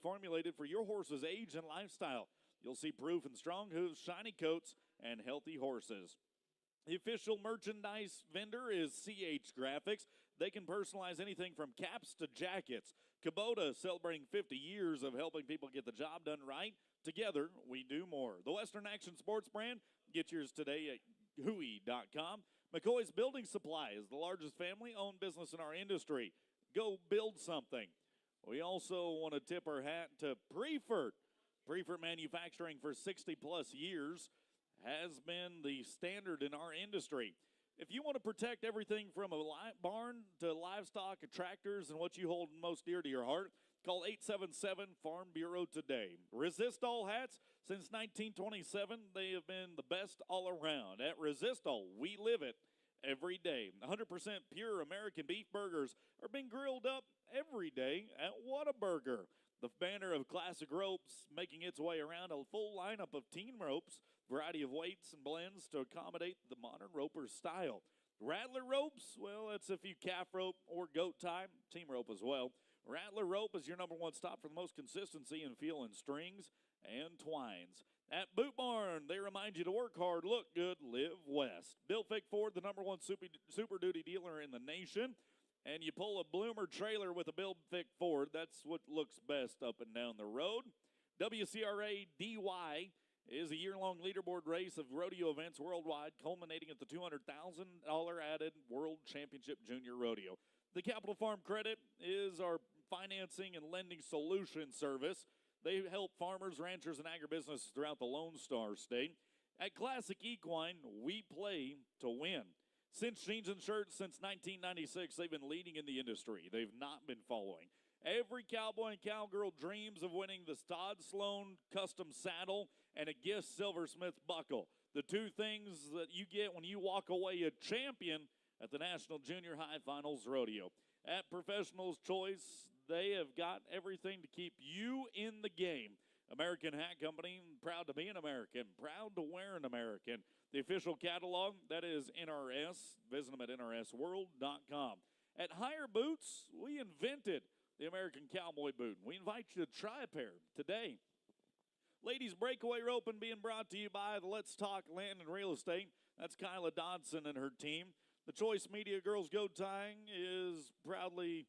Formulated for your horse's age and lifestyle. You'll see proof in strong hooves, shiny coats, and healthy horses. The official merchandise vendor is CH Graphics. They can personalize anything from caps to jackets. Kubota, celebrating 50 years of helping people get the job done right. Together, we do more. The Western Action Sports brand, get yours today at hui.com. McCoy's Building Supply is the largest family-owned business in our industry. Go build something. We also want to tip our hat to Prefert. Prefert Manufacturing for 60-plus years has been the standard in our industry. If you want to protect everything from a barn to livestock, tractors, and what you hold most dear to your heart, call 877 Farm Bureau today. Resistol hats, since 1927, they have been the best all around. At Resistol, we live it every day. 100% pure American beef burgers are being grilled up every day at Whataburger. The banner of classic ropes making its way around a full lineup of team ropes, variety of weights and blends to accommodate the modern roper style. Rattler ropes, well, that's if you calf rope or goat tie, team rope as well. Rattler rope is your number one stop for the most consistency and feel in strings and twines. At Boot Barn, they remind you to work hard, look good, live west. Bill Fick Ford, the number one super duty dealer in the nation. And you pull a Bloomer trailer with a Bill Fick Ford, that's what looks best up and down the road. WCRA DY is a year-long leaderboard race of rodeo events worldwide, culminating at the $200,000 added World Championship Junior Rodeo. The Capital Farm Credit is our financing and lending solution service. They help farmers, ranchers, and agribusinesses throughout the Lone Star State. At Classic Equine, we play to win. Cinch jeans and shirts since 1996, they've been leading in the industry. They've not been following. Every cowboy and cowgirl dreams of winning the Todd Sloan custom saddle and a Gift Silversmith buckle. The two things that you get when you walk away a champion at the National Junior High Finals Rodeo. At Professional's Choice, they have got everything to keep you in the game. American Hat Company, proud to be an American, proud to wear an American. The official catalog, that is NRS. Visit them at nrsworld.com. At Higher Boots, we invented the American Cowboy boot. We invite you to try a pair today. Ladies Breakaway Roping being brought to you by the Let's Talk Land and Real Estate. That's Kyla Dodson and her team. The Choice Media Girls Go Tying is proudly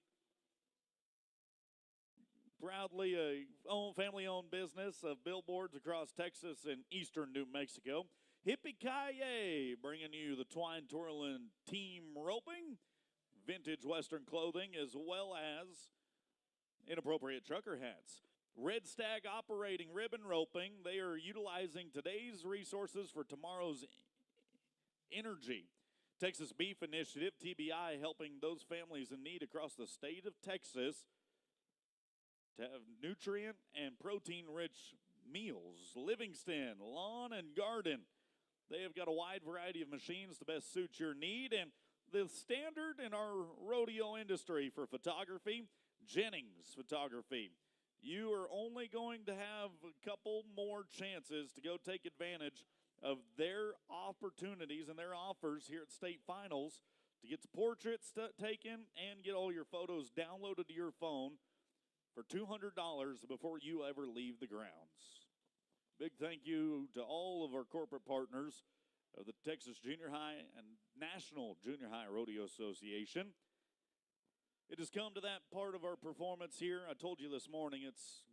a family-owned business of billboards across Texas and eastern New Mexico. Hippie-ki-yay, bringing you the twine twirling team roping, vintage Western clothing, as well as inappropriate trucker hats. Red Stag Operating Ribbon Roping, they are utilizing today's resources for tomorrow's energy. Texas Beef Initiative, TBI, helping those families in need across the state of Texas to have nutrient and protein-rich meals. Livingston Lawn and Garden, they have got a wide variety of machines to best suit your need. And the standard in our rodeo industry for photography, Jennings Photography. You are only going to have a couple more chances to go take advantage of their opportunities and their offers here at state finals to get the portraits taken and get all your photos downloaded to your phone for $200 before you ever leave the grounds. Big thank you to all of our corporate partners of the Texas Junior High and National Junior High Rodeo Association. It has come to that part of our performance here. I told you this morning it's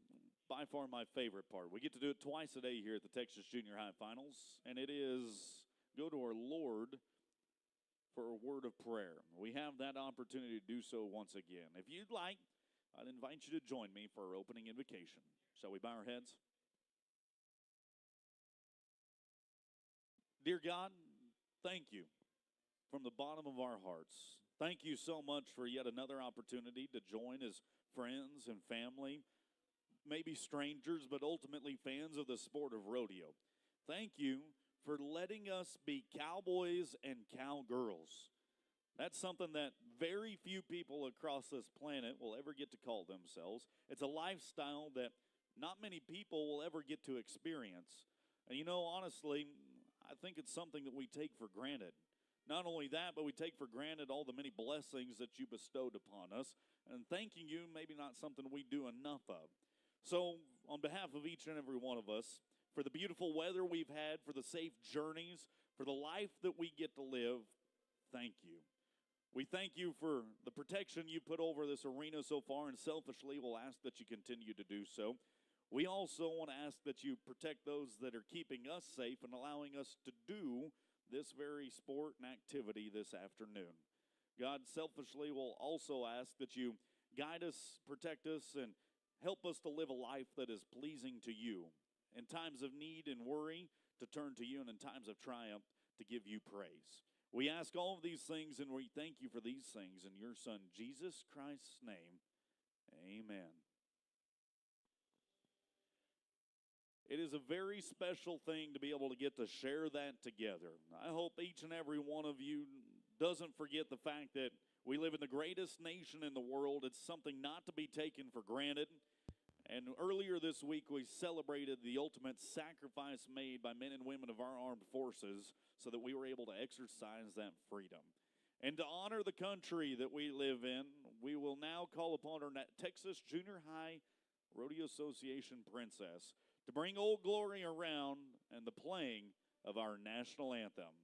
by far my favorite part. We get to do it twice a day here at the Texas Junior High Finals, and it is go to our Lord for a word of prayer. We have that opportunity to do so once again. If you'd like, I'd invite you to join me for our opening invocation. Shall we bow our heads? Dear God, thank you from the bottom of our hearts. Thank you so much for yet another opportunity to join as friends and family, maybe strangers, but ultimately fans of the sport of rodeo. Thank you for letting us be cowboys and cowgirls. That's something that very few people across this planet will ever get to call themselves. It's a lifestyle that not many people will ever get to experience. And you know, honestly, I think it's something that we take for granted. Not only that, but we take for granted all the many blessings that you bestowed upon us. And thanking you, maybe not something we do enough of. So, on behalf of each and every one of us, for the beautiful weather we've had, for the safe journeys, for the life that we get to live, thank you. We thank you for the protection you put over this arena so far, and selfishly we'll ask that you continue to do so. We also want to ask that you protect those that are keeping us safe and allowing us to do this very sport and activity this afternoon. God, selfishly will also ask that you guide us, protect us, and help us to live a life that is pleasing to you. In times of need and worry, to turn to you, and in times of triumph, to give you praise. We ask all of these things, and we thank you for these things in your Son, Jesus Christ's name. Amen. It is a very special thing to be able to get to share that together. I hope each and every one of you doesn't forget the fact that we live in the greatest nation in the world. It's something not to be taken for granted. And earlier this week, we celebrated the ultimate sacrifice made by men and women of our armed forces so that we were able to exercise that freedom. And to honor the country that we live in, we will now call upon our Texas Junior High Rodeo Association princess to bring Old Glory around and the playing of our national anthem.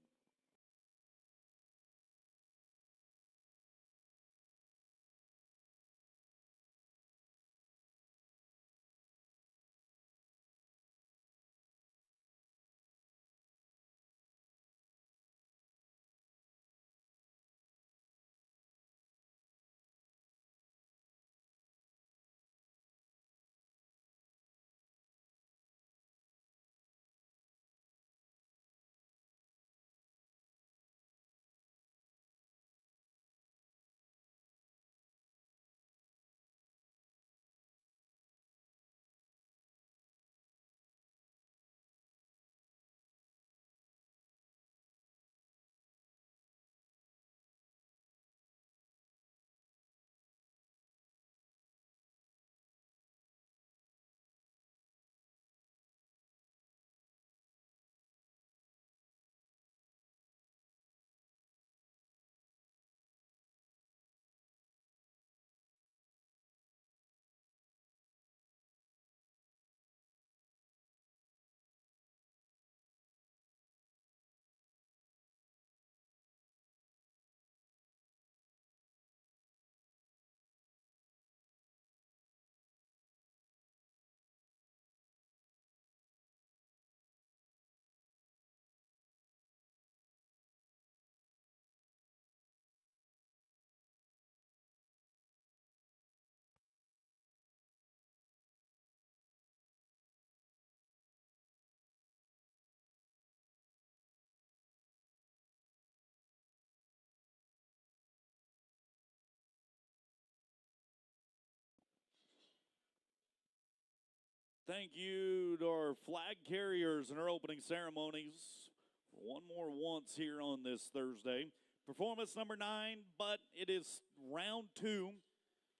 Thank you to our flag carriers and our opening ceremonies. One more once here on this Thursday. Performance number 9, but it is round 2,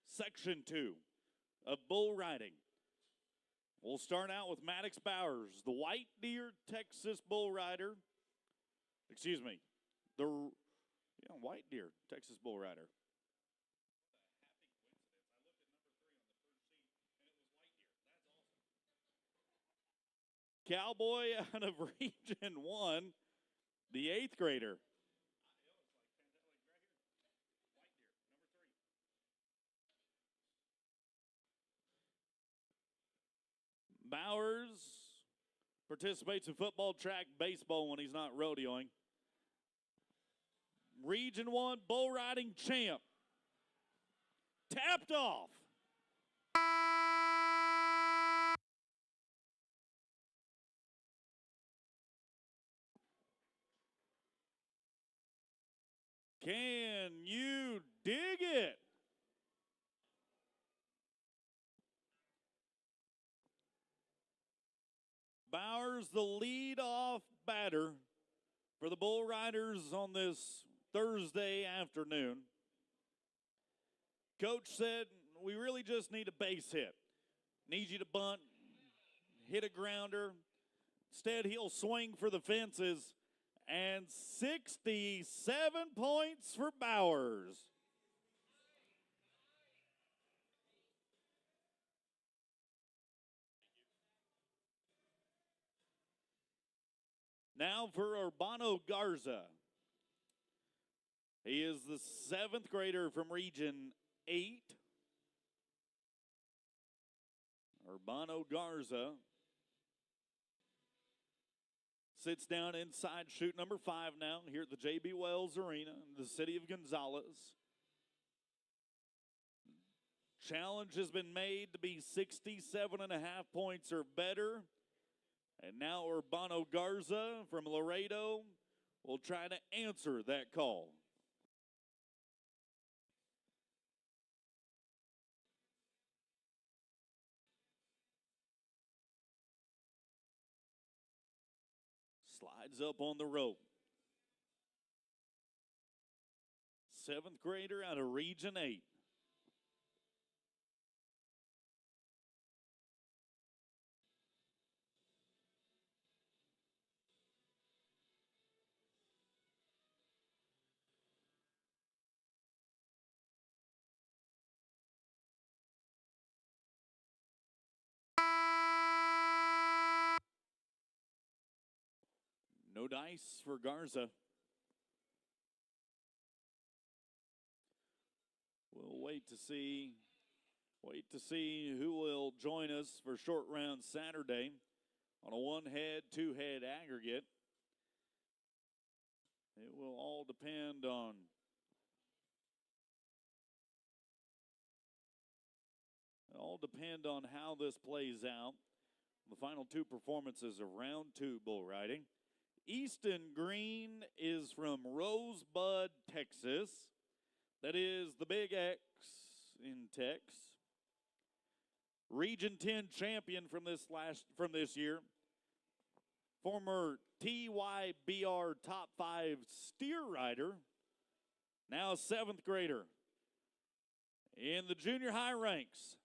section 2 of bull riding. We'll start out with Maddox Bowers, the White Deer Texas bull rider. Excuse me, the White Deer Texas bull rider. Cowboy out of Region 1, the 8th grader. Bowers participates in football, track, baseball when he's not rodeoing. Region 1 bull riding champ. Tapped off. Can you dig it? Bowers, the lead-off batter for the Bull Riders on this Thursday afternoon. Coach said, we really just need a base hit. Need you to bunt, hit a grounder. Instead, he'll swing for the fences. And 67 points for Bowers. Now for Urbano Garza. He is the 7th grader from Region 8. Urbano Garza sits down inside chute number 5 now here at the J.B. Wells Arena in the city of Gonzales. Challenge has been made to be 67.5 points or better. And now Urbano Garza from Laredo will try to answer that call. Slides up on the rope. 7th grader out of Region 8. No dice for Garza. We'll wait to see who will join us for short round Saturday on a 1-head, 2-head aggregate. It will all depend on how this plays out. The final 2 performances of round 2 bull riding. Easton Green is from Rosebud, Texas. That is the Big X in Tex. Region 10 champion from this year. Former TYBR top 5 steer rider. Now 7th grader in the junior high ranks.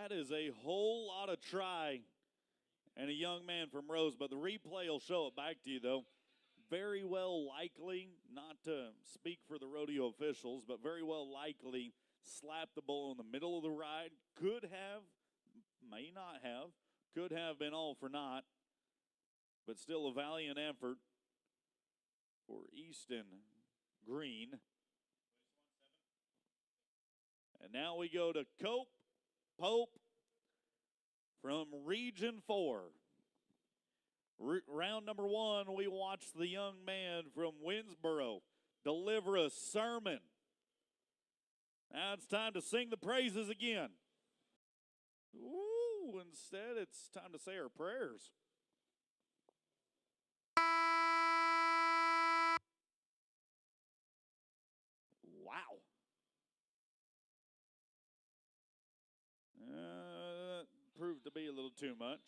That is a whole lot of try and a young man from Rose, but the replay will show it back to you, though. Very well likely, not to speak for the rodeo officials, but very well likely slapped the bull in the middle of the ride. Could have, may not have, could have been all for naught, but still a valiant effort for Easton Green. And now we go to Pope from Region 4. Round number 1, we watch the young man from Winsboro deliver a sermon. Now it's time to sing the praises again. Ooh, instead it's time to say our prayers. Wow. Proved to be a little too much.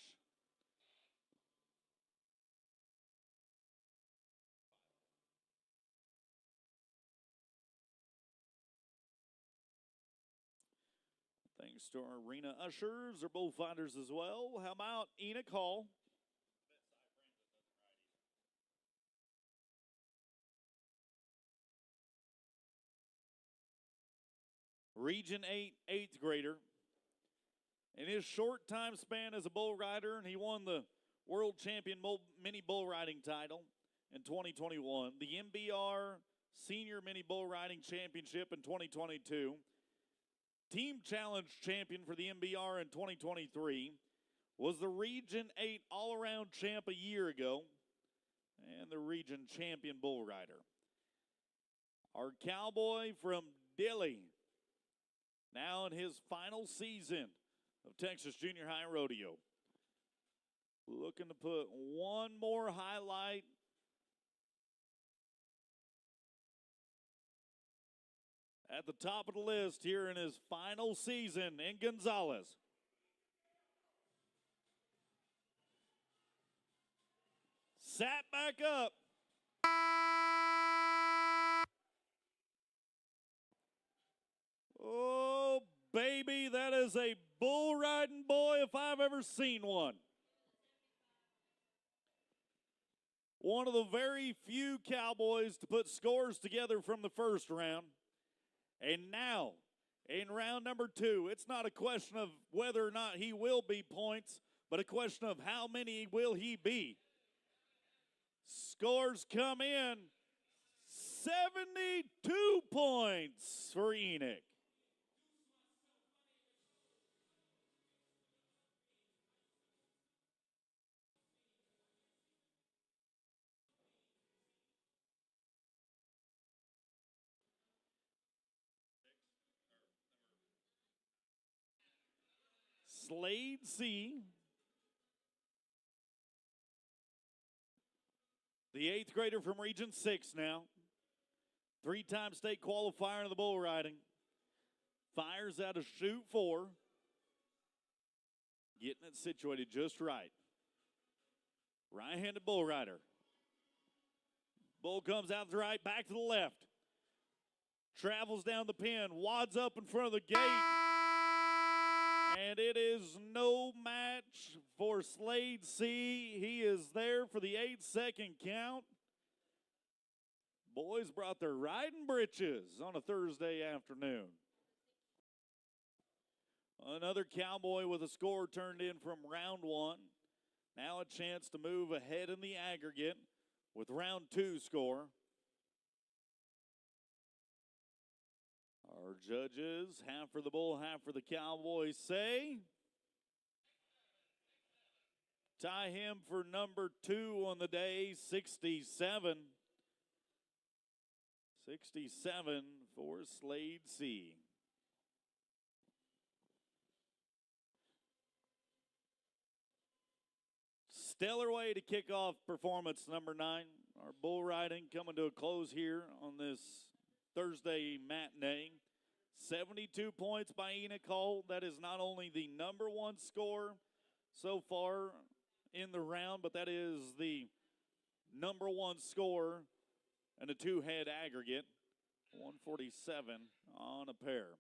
Thanks to our arena ushers, our bullfighters as well. How about Enoch Hall? Region 8, 8th grader. In his short time span as a bull rider, and he won the World Champion Mini Bull Riding title in 2021, the MBR Senior Mini Bull Riding Championship in 2022, Team Challenge Champion for the MBR in 2023, was the Region 8 All-Around Champ a year ago, and the Region Champion Bull Rider. Our cowboy from Dilley, now in his final season of Texas Junior High Rodeo. Looking to put one more highlight at the top of the list here in his final season in Gonzales. Sat back up. Oh, baby, that is a bull riding boy if I've ever seen one. One of the very few Cowboys to put scores together from the first round. And now, in round number 2, it's not a question of whether or not he will be points, but a question of how many will he be. Scores come in. 72 points for Enoch. Slade C, the 8th grader from Region 6 now. 3-time state qualifier in the bull riding. Fires out a chute 4. Getting it situated just right. Right-handed bull rider. Bull comes out to the right, back to the left. Travels down the pin, wads up in front of the gate. And it is no match for Slade C. He is there for the 8-second count. Boys brought their riding britches on a Thursday afternoon. Another Cowboy with a score turned in from round 1. Now a chance to move ahead in the aggregate with round 2 score. Our judges, half for the bull, half for the Cowboys, say tie him for number 2 on the day, 67. 67 for Slade C. Stellar way to kick off performance number 9. Our bull riding coming to a close here on this Thursday matinee. 72 points by Enoch Hall. That is not only the number 1 score so far in the round, but that is the number 1 score and a 2-head aggregate. 147 on a pair.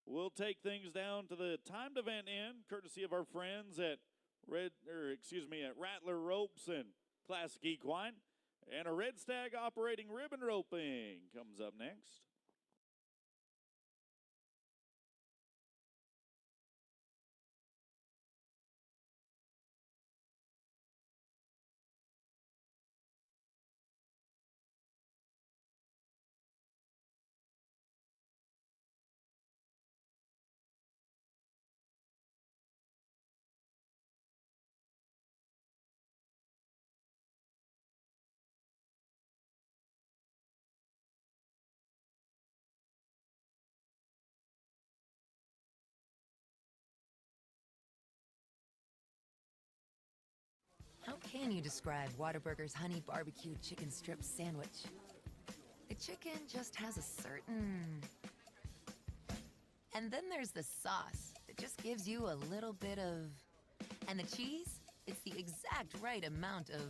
We'll take things down to the timed event end, courtesy of our friends at Rattler Ropes and Classic Equine. And a Red Stag operating ribbon roping comes up next. How can you describe Whataburger's honey barbecue chicken strip sandwich? The chicken just has a certain... And then there's the sauce that just gives you a little bit of... And the cheese? It's the exact right amount of...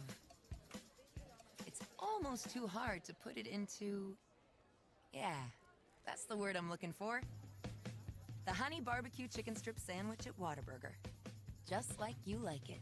It's almost too hard to put it into... Yeah, that's the word I'm looking for. The honey barbecue chicken strip sandwich at Whataburger. Just like you like it.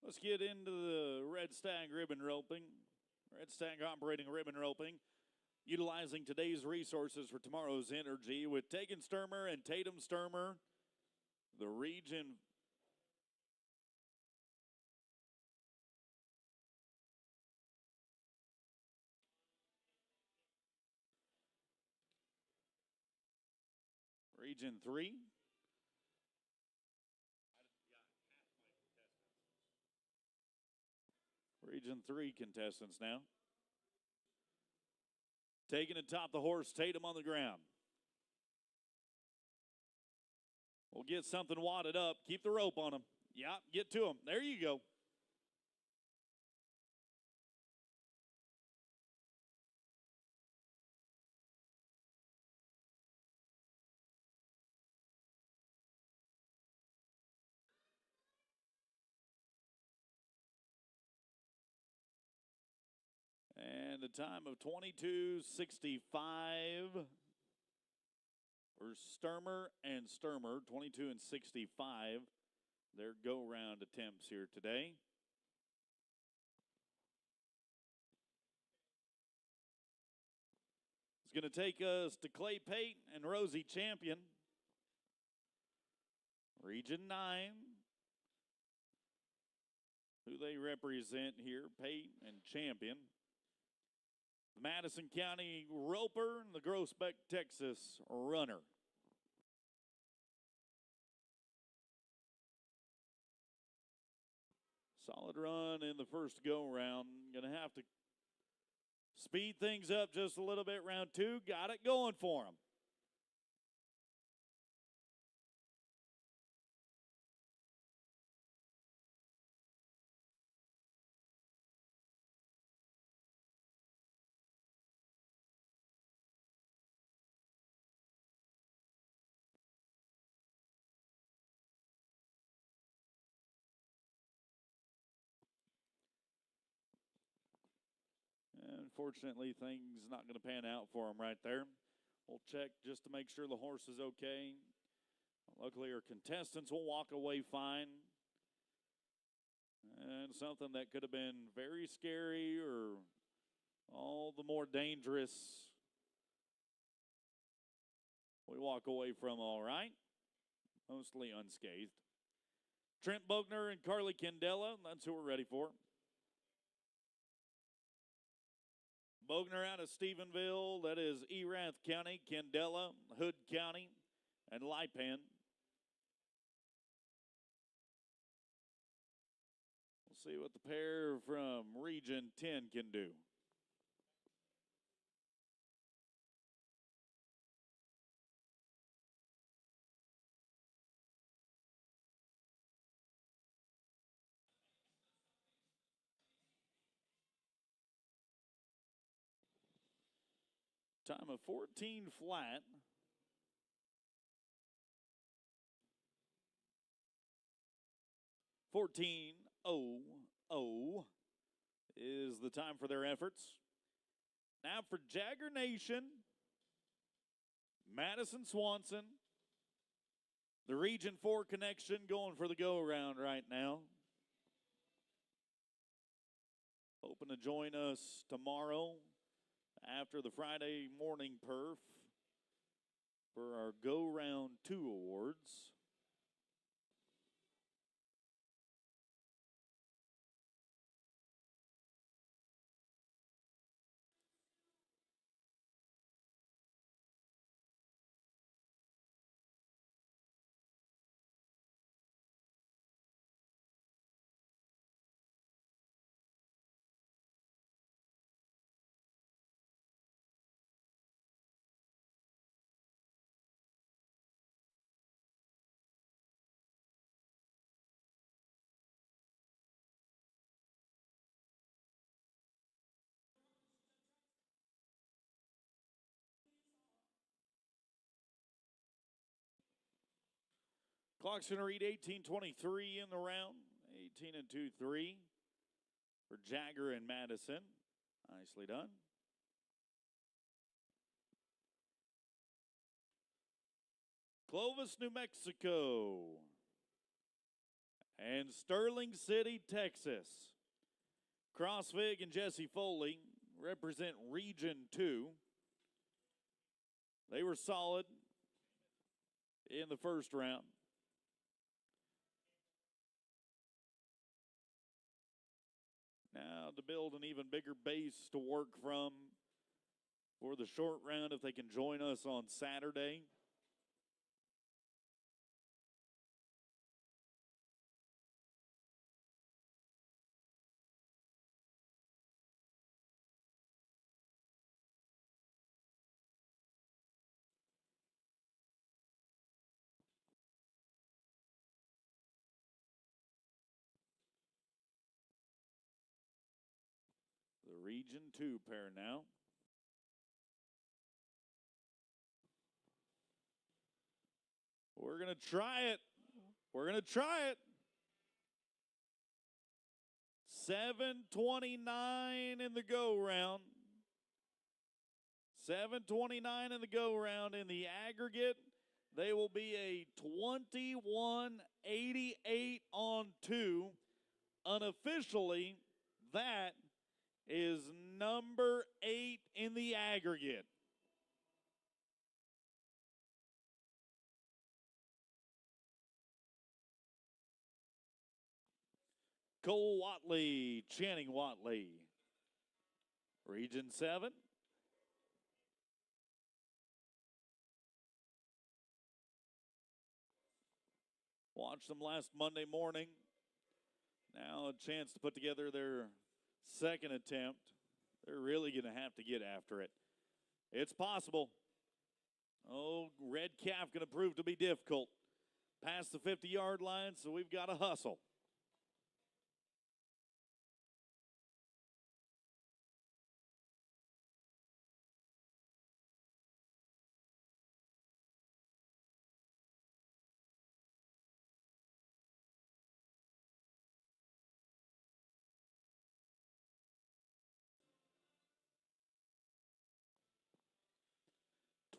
Let's get into the Red Stag ribbon roping. Red Stag operating ribbon roping, utilizing today's resources for tomorrow's energy with Tegan Sturmer and Tatum Sturmer, the region Region 3. Region 3 contestants now. Taking it top the horse, Tatum on the ground. We'll get something wadded up. Keep the rope on him. Yeah, get to him. There you go. And a time of 22:65 for Sturmer and Sturmer, 22 and 65. Their go-round attempts here today. It's going to take us to Clay Pate and Rosie Champion. Region 9. Who they represent here, Pate and Champion. The Madison County Roper and the Groesbeck, Texas Runner. Solid run in the first go-round. Going to have to speed things up just a little bit. Round 2, got it going for them. Unfortunately, things not going to pan out for him right there. We'll check just to make sure the horse is okay. Luckily, our contestants will walk away fine. And something that could have been very scary or all the more dangerous, we walk away from all right, mostly unscathed. Trent Bogner and Carly Candela, that's who we're ready for. Bogner out of Stephenville, that is Erath County, Candela, Hood County, and Lipan. We'll see what the pair from Region 10 can do. Time of 14 flat. $14.00 is the time for their efforts. Now for Jagger Nation, Madison Swanson, the Region 4 connection going for the go-around right now. Hoping to join us tomorrow after the Friday morning perf for our Go Round 2 awards. Clock's going to read 18:23 in the round. 18 and 2-3 for Jagger and Madison. Nicely done. Clovis, New Mexico. And Sterling City, Texas. Crossvig and Jesse Foley represent Region 2. They were solid in the first round. Now to build an even bigger base to work from for the short round if they can join us on Saturday. Region 2 pair now. We're going to try it. We're going to try it. 7:29 in the go round. 7:29 in the go round. In the aggregate, they will be a 21-88 on 2. Unofficially, that is number 8 in the aggregate. Cole Watley, Channing Watley. Region 7. Watched them last Monday morning. Now a chance to put together their second attempt. They're really going to have to get after it. It's possible. Oh, red calf going to prove to be difficult. Past the 50-yard line, so we've got to hustle.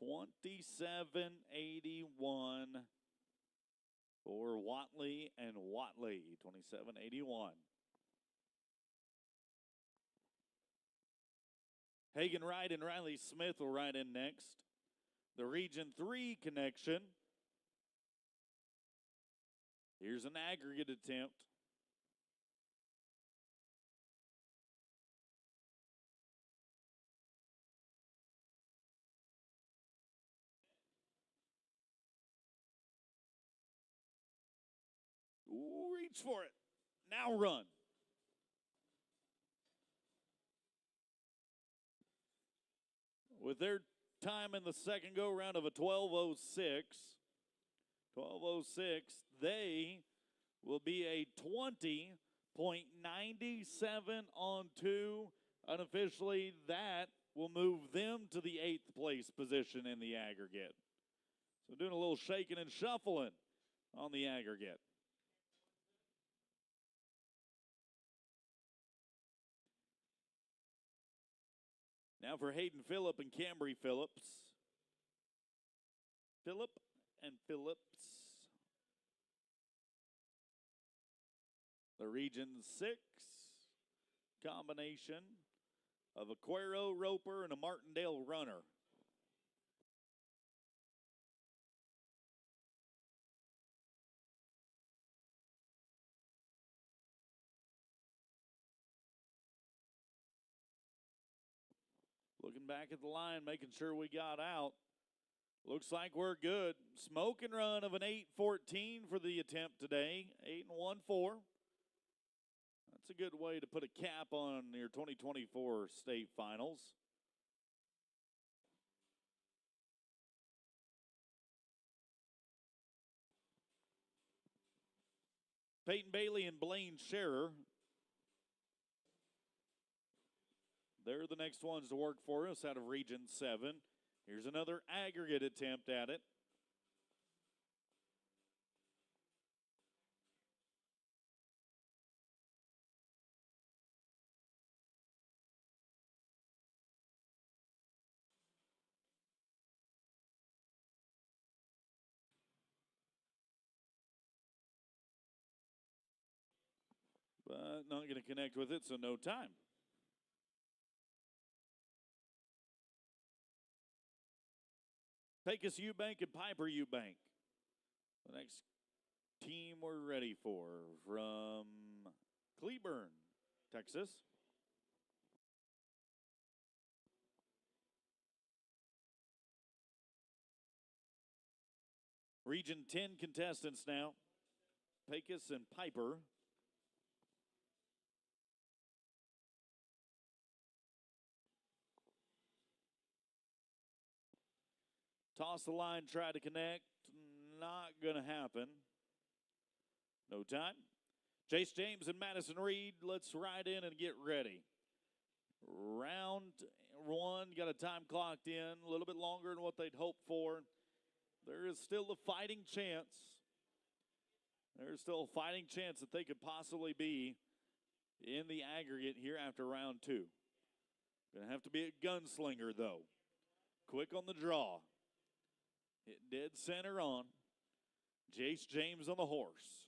$27.81 for Watley and Watley. $27.81. Hagen Wright and Riley Smith will ride in next. The Region 3 connection. Here's an aggregate attempt. Ooh, reach for it. Now run. With their time in the second go-round of a 12:06, they will be a 20.97 on 2. Unofficially, that will move them to the 8th place position in the aggregate. So doing a little shaking and shuffling on the aggregate. Now for Hayden Phillip and Cambry Phillips. Phillip and Phillips. The Region 6 combination of a Cuero Roper and a Martindale runner. Looking back at the line, making sure we got out. Looks like we're good. Smoking run of an 8:14 for the attempt today. 8-1-4. That's a good way to put a cap on your 2024 state finals. Peyton Bailey and Blaine Scherer. They're the next ones to work for us out of Region 7. Here's another aggregate attempt at it. But not going to connect with it, so no time. Pecos Eubank and Piper Eubank. The next team we're ready for from Cleburne, Texas. Region 10 contestants now. Pecos and Piper. Toss the line, try to connect. Not going to happen. No time. Chase James and Madison Reed, let's ride in and get ready. Round one, got a time clocked in, a little bit longer than what they'd hoped for. There is still a fighting chance. There's still a fighting chance that they could possibly be in the aggregate here after round two. Gonna have to be a gunslinger, though. Quick on the draw. Hit dead center on. Jace James on the horse.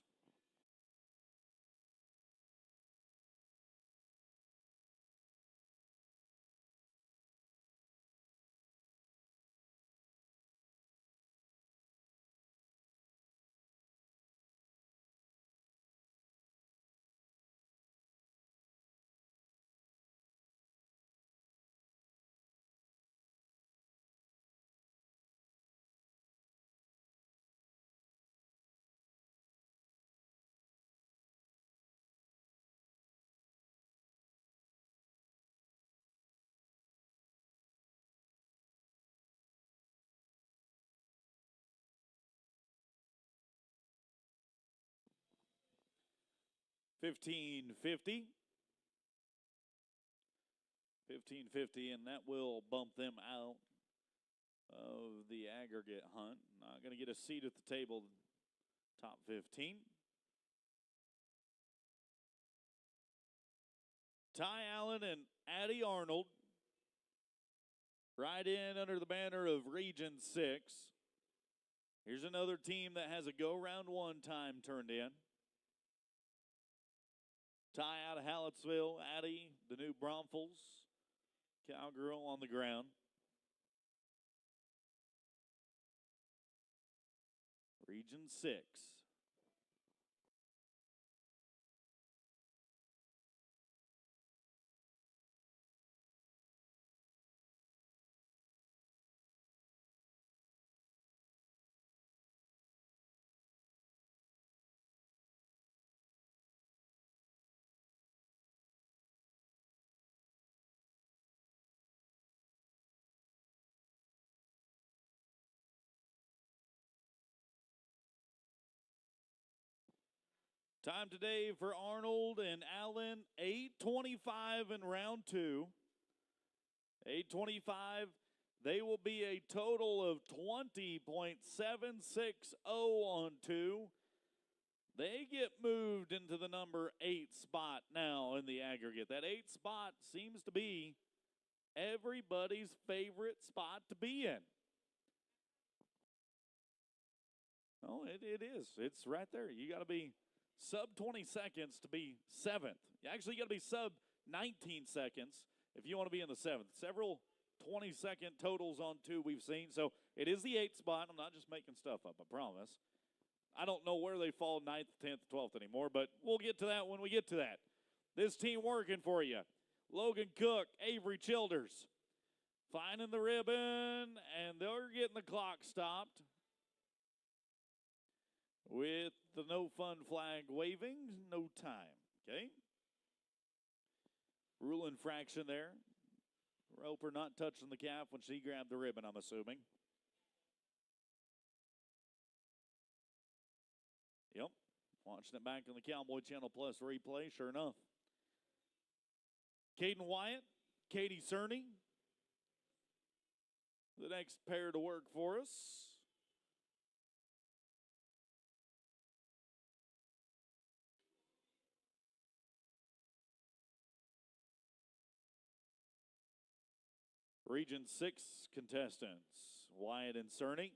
$15.50. $15.50, and that will bump them out of the aggregate hunt. Not going to get a seat at the table, top 15. Ty Allen and Addie Arnold right in under the banner of Region 6. Here's another team that has a go round one time turned in. Ty out of Hallettsville, Addie, the new Bromfels, cowgirl on the ground. Region 6. Time today for Arnold and Allen, 8:25 in round two. 8:25, they will be a total of 20.760 on two. They get moved into the number 8 spot now in the aggregate. That 8 spot seems to be everybody's favorite spot to be in. Oh, it is. It's right there. You got to be sub 20 seconds to be 7th. Actually, you got to be sub 19 seconds if you want to be in the 7th. Several 20-second totals on two we've seen. So it is the 8th spot. I'm not just making stuff up, I promise. I don't know where they fall 9th, 10th, 12th anymore, but we'll get to that when we get to that. This team working for you. Logan Cook, Avery Childers, finding the ribbon, and they're getting the clock stopped with the no fun flag waving, no time, okay? Rule infraction there. Roper not touching the calf when she grabbed the ribbon, I'm assuming. Yep, watching it back on the Cowboy Channel Plus replay, sure enough. Caden Wyatt, Katie Cerny, the next pair to work for us. Region 6 contestants, Wyatt and Cerny.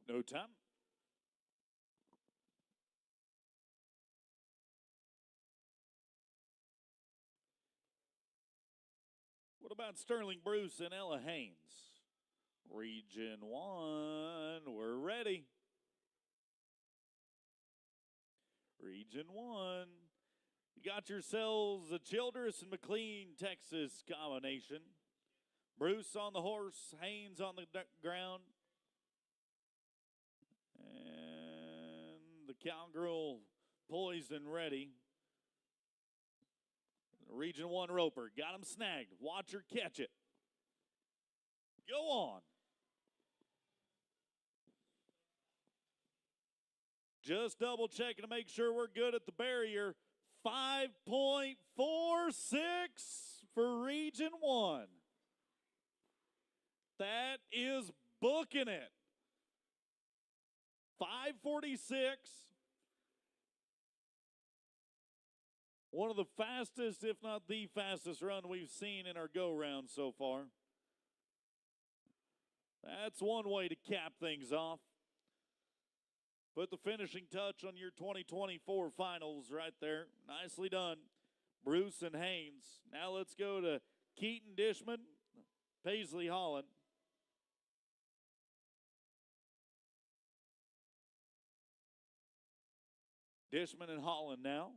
No time. What about Sterling Bruce and Ella Haynes? Region 1, we're ready. Region 1. You got yourselves a Childress and McLean, Texas combination. Bruce on the horse, Haynes on the ground. And the cowgirl poised and ready. Region 1 Roper, got him snagged. Watch her catch it. Go on. Just double checking to make sure we're good at the barrier. 5.46 for Region 1. That is booking it. 5:46. One of the fastest, if not the fastest run we've seen in our go-round so far. That's one way to cap things off. Put the finishing touch on your 2024 finals right there. Nicely done, Bruce and Haynes. Now let's go to Keaton Dishman, Paisley Holland. Dishman and Holland now.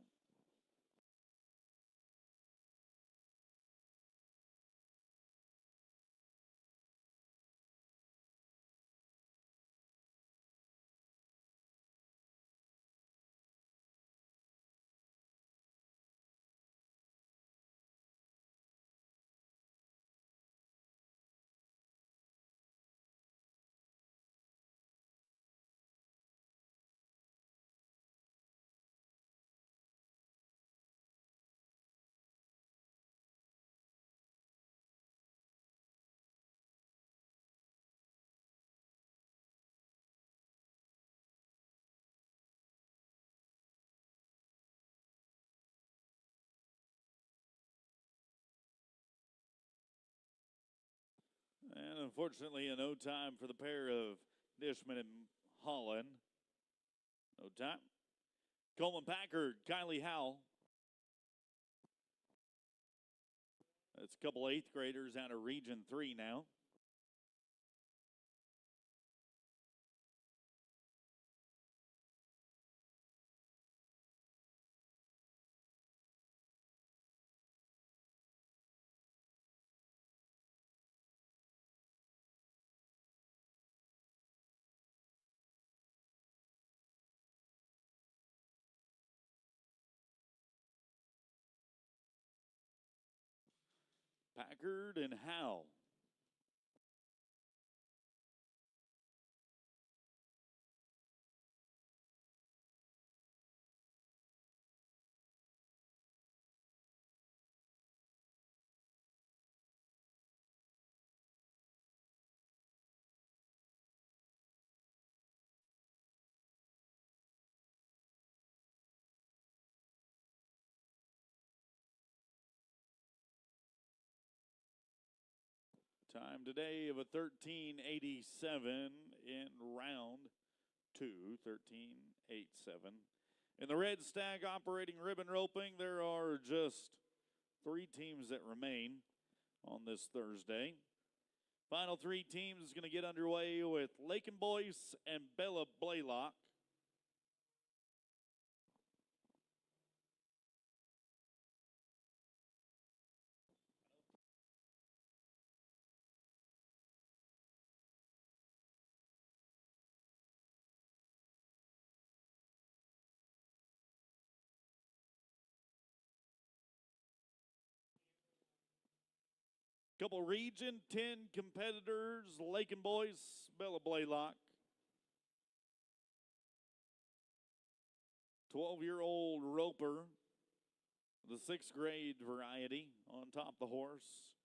And unfortunately, no time for the pair of Dishman and Holland. No time. Coleman Packard, Kylie Howell. That's a couple 8th graders out of Region 3 now. Packard and Howell. Time today of a 13:87 in round 2, 13:87. In the red stag operating ribbon roping, there are just 3 teams that remain on this Thursday. Final 3 teams is going to get underway with Lakin Boyce and Bella Blaylock. Couple Region 10 competitors, Lakin Boyce, Bella Blaylock. 12-year-old Roper, the 6th grade variety on top of the horse.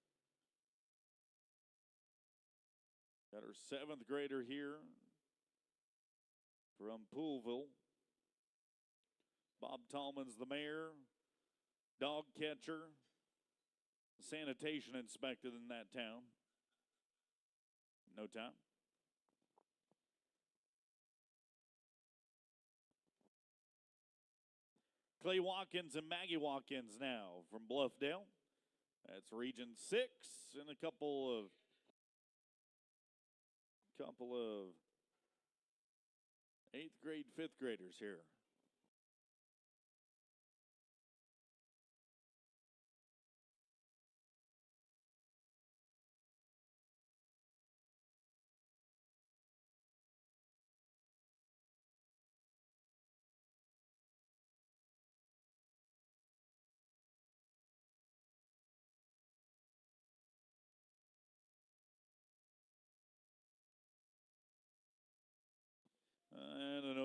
Got her 7th grader here from Poolville. Bob Tallman's the mayor, dog catcher, sanitation inspector in that town. No time. Clay Watkins and Maggie Watkins now from Bluffdale. That's Region 6 and a couple of 8th grade, 5th graders here.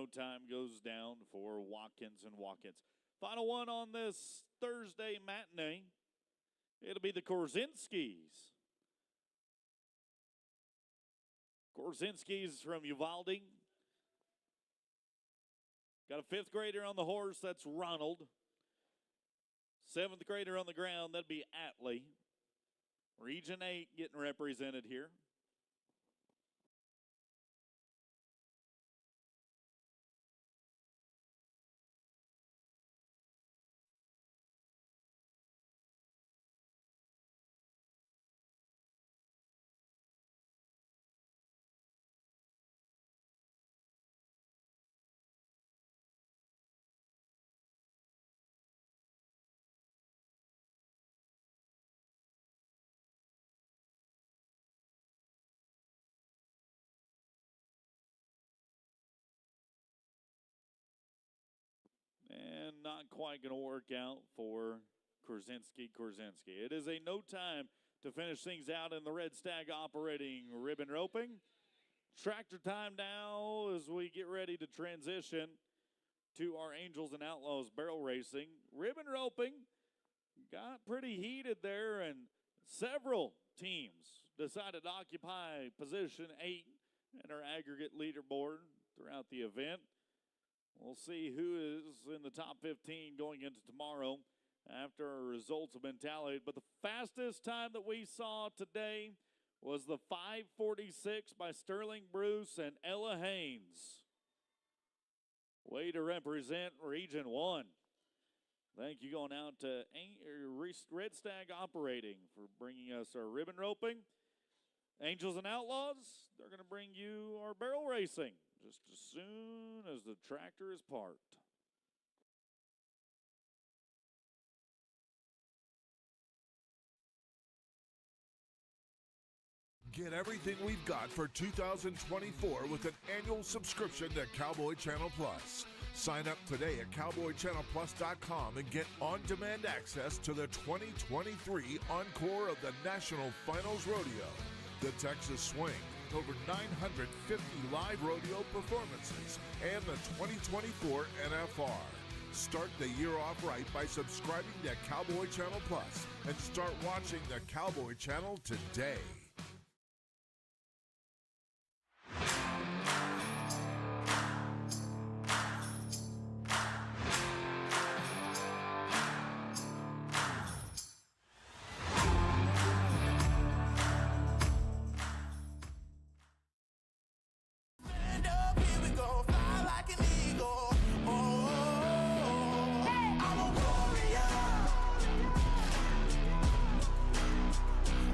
no time goes down for Watkins and Watkins. Final one on this Thursday matinee. It'll be the Korzinskis. Korzinskis from Uvalde. Got a fifth grader on the horse, that's Ronald. Seventh grader on the ground, that'd be Atlee. Region 8 getting represented here. And not quite going to work out for Korzinski. It is a no time to finish things out in the Red Stag operating ribbon roping. Tractor time now as we get ready to transition to our Angels and Outlaws barrel racing. Ribbon roping got pretty heated there, and several teams decided to occupy position 8 in our aggregate leaderboard throughout the event. We'll see who is in the top 15 going into tomorrow after our results have been tallied. But the fastest time that we saw today was the 5:46 by Sterling Bruce and Ella Haynes. Way to represent Region 1. Thank you going out to Red Stag Operating for bringing us our ribbon roping. Angels and Outlaws, they're going to bring you our barrel racing just as soon as the tractor is parked. Get everything we've got for 2024 with an annual subscription to Cowboy Channel Plus. Sign up today at CowboyChannelPlus.com and get on-demand access to the 2023 encore of the National Finals Rodeo, the Texas Swing, over 950 live rodeo performances, and the 2024 NFR. Start the year off right by subscribing to Cowboy Channel Plus and start watching the Cowboy Channel today.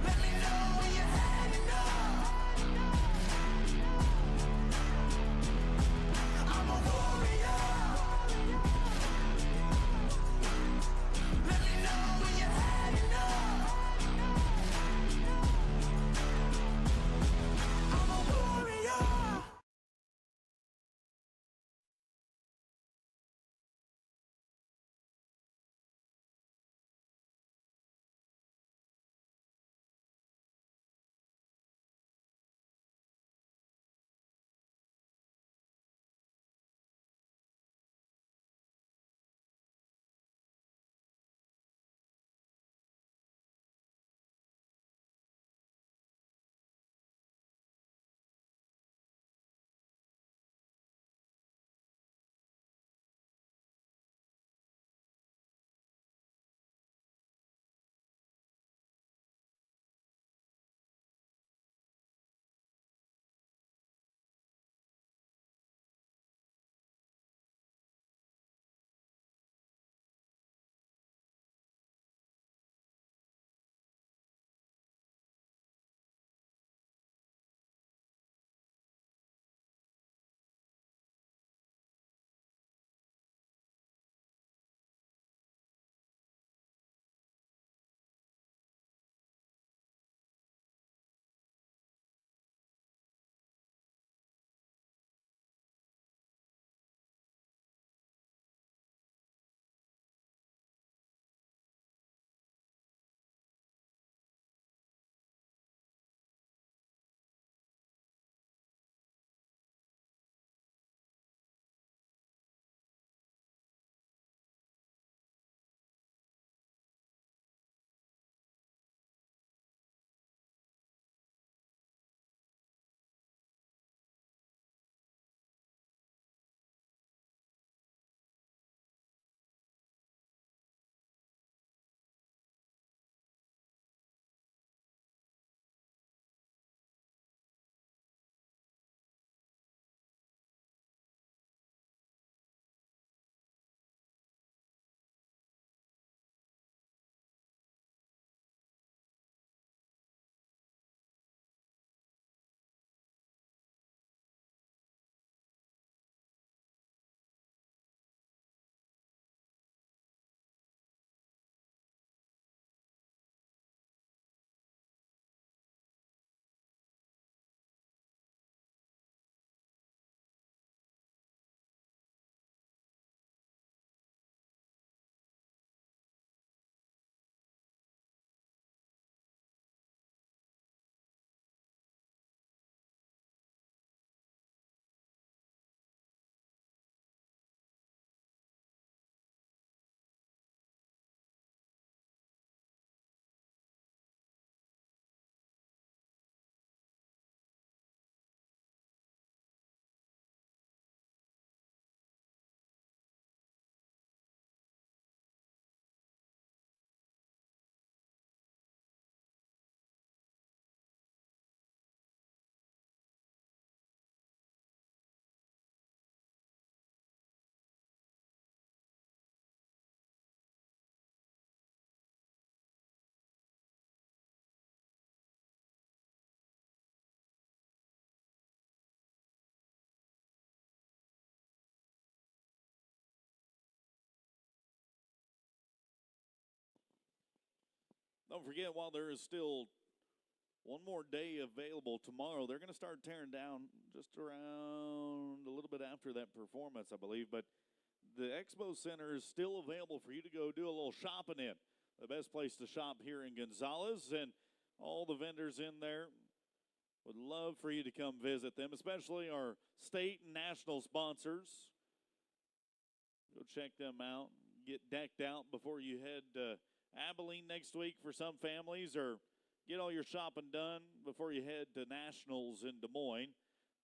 Let me know when you're Don't forget, while there is still one more day available tomorrow, they're going to start tearing down just around a little bit after that performance, I believe. But the Expo Center is still available for you to go do a little shopping in. The best place to shop here in Gonzales, and all the vendors in there would love for you to come visit them, especially our state and national sponsors. Go check them out. Get decked out before you head to Abilene next week for some families, or get all your shopping done before you head to Nationals in Des Moines.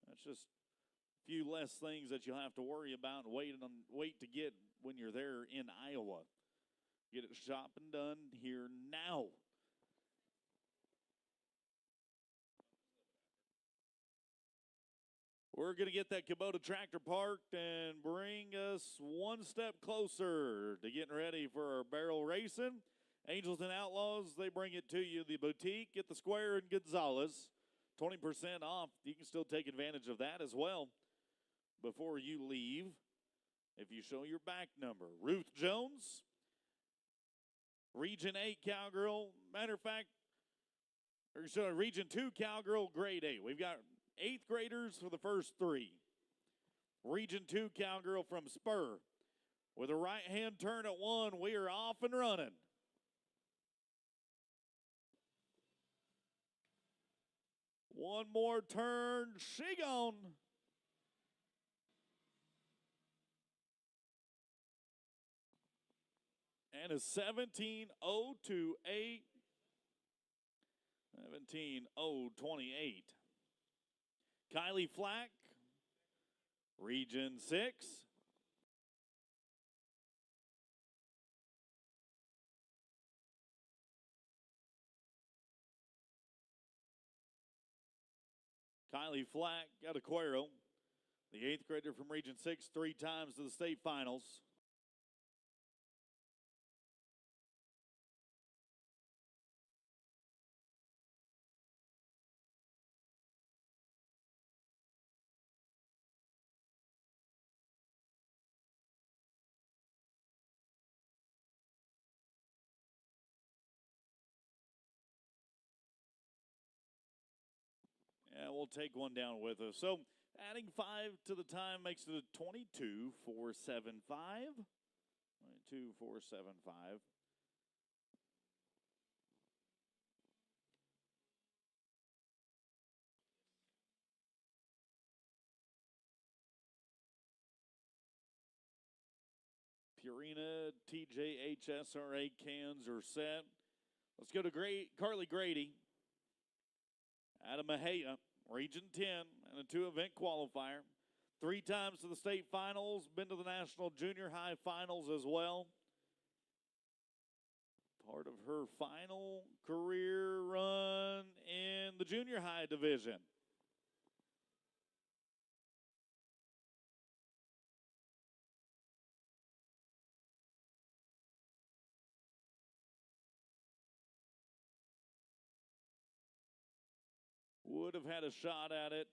That's just a few less things that you'll have to worry about and wait to get when you're there in Iowa. Get it shopping done here now. We're going to get that Kubota tractor parked and bring us one step closer to getting ready for our barrel racing. Angels and Outlaws, they bring it to you. The boutique at the Square in Gonzales, 20% off. You can still take advantage of that as well before you leave if you show your back number. Ruth Jones, Region 8 Cowgirl. Matter of fact, Region 2 Cowgirl, Grade 8. We've got 8th graders for the first 3. Region 2 Cowgirl from Spur. With a right-hand turn at 1, we are off and running. One more turn, she gone. And a 17.028. 17.028. Kylie Flack, Region 6. Kylie Flack got a Cuero, the 8th grader from Region 6, 3 times to the state finals. Yeah, we'll take one down with us. So adding 5 to the time makes it a 22.475. 22.475. Purina TJH SRA cans are set. Let's go to Carly Grady. Out of Mahia, Region 10, and a 2-event qualifier. 3 times to the state finals, been to the national junior high finals as well. Part of her final career run in the junior high division. Would have had a shot at it,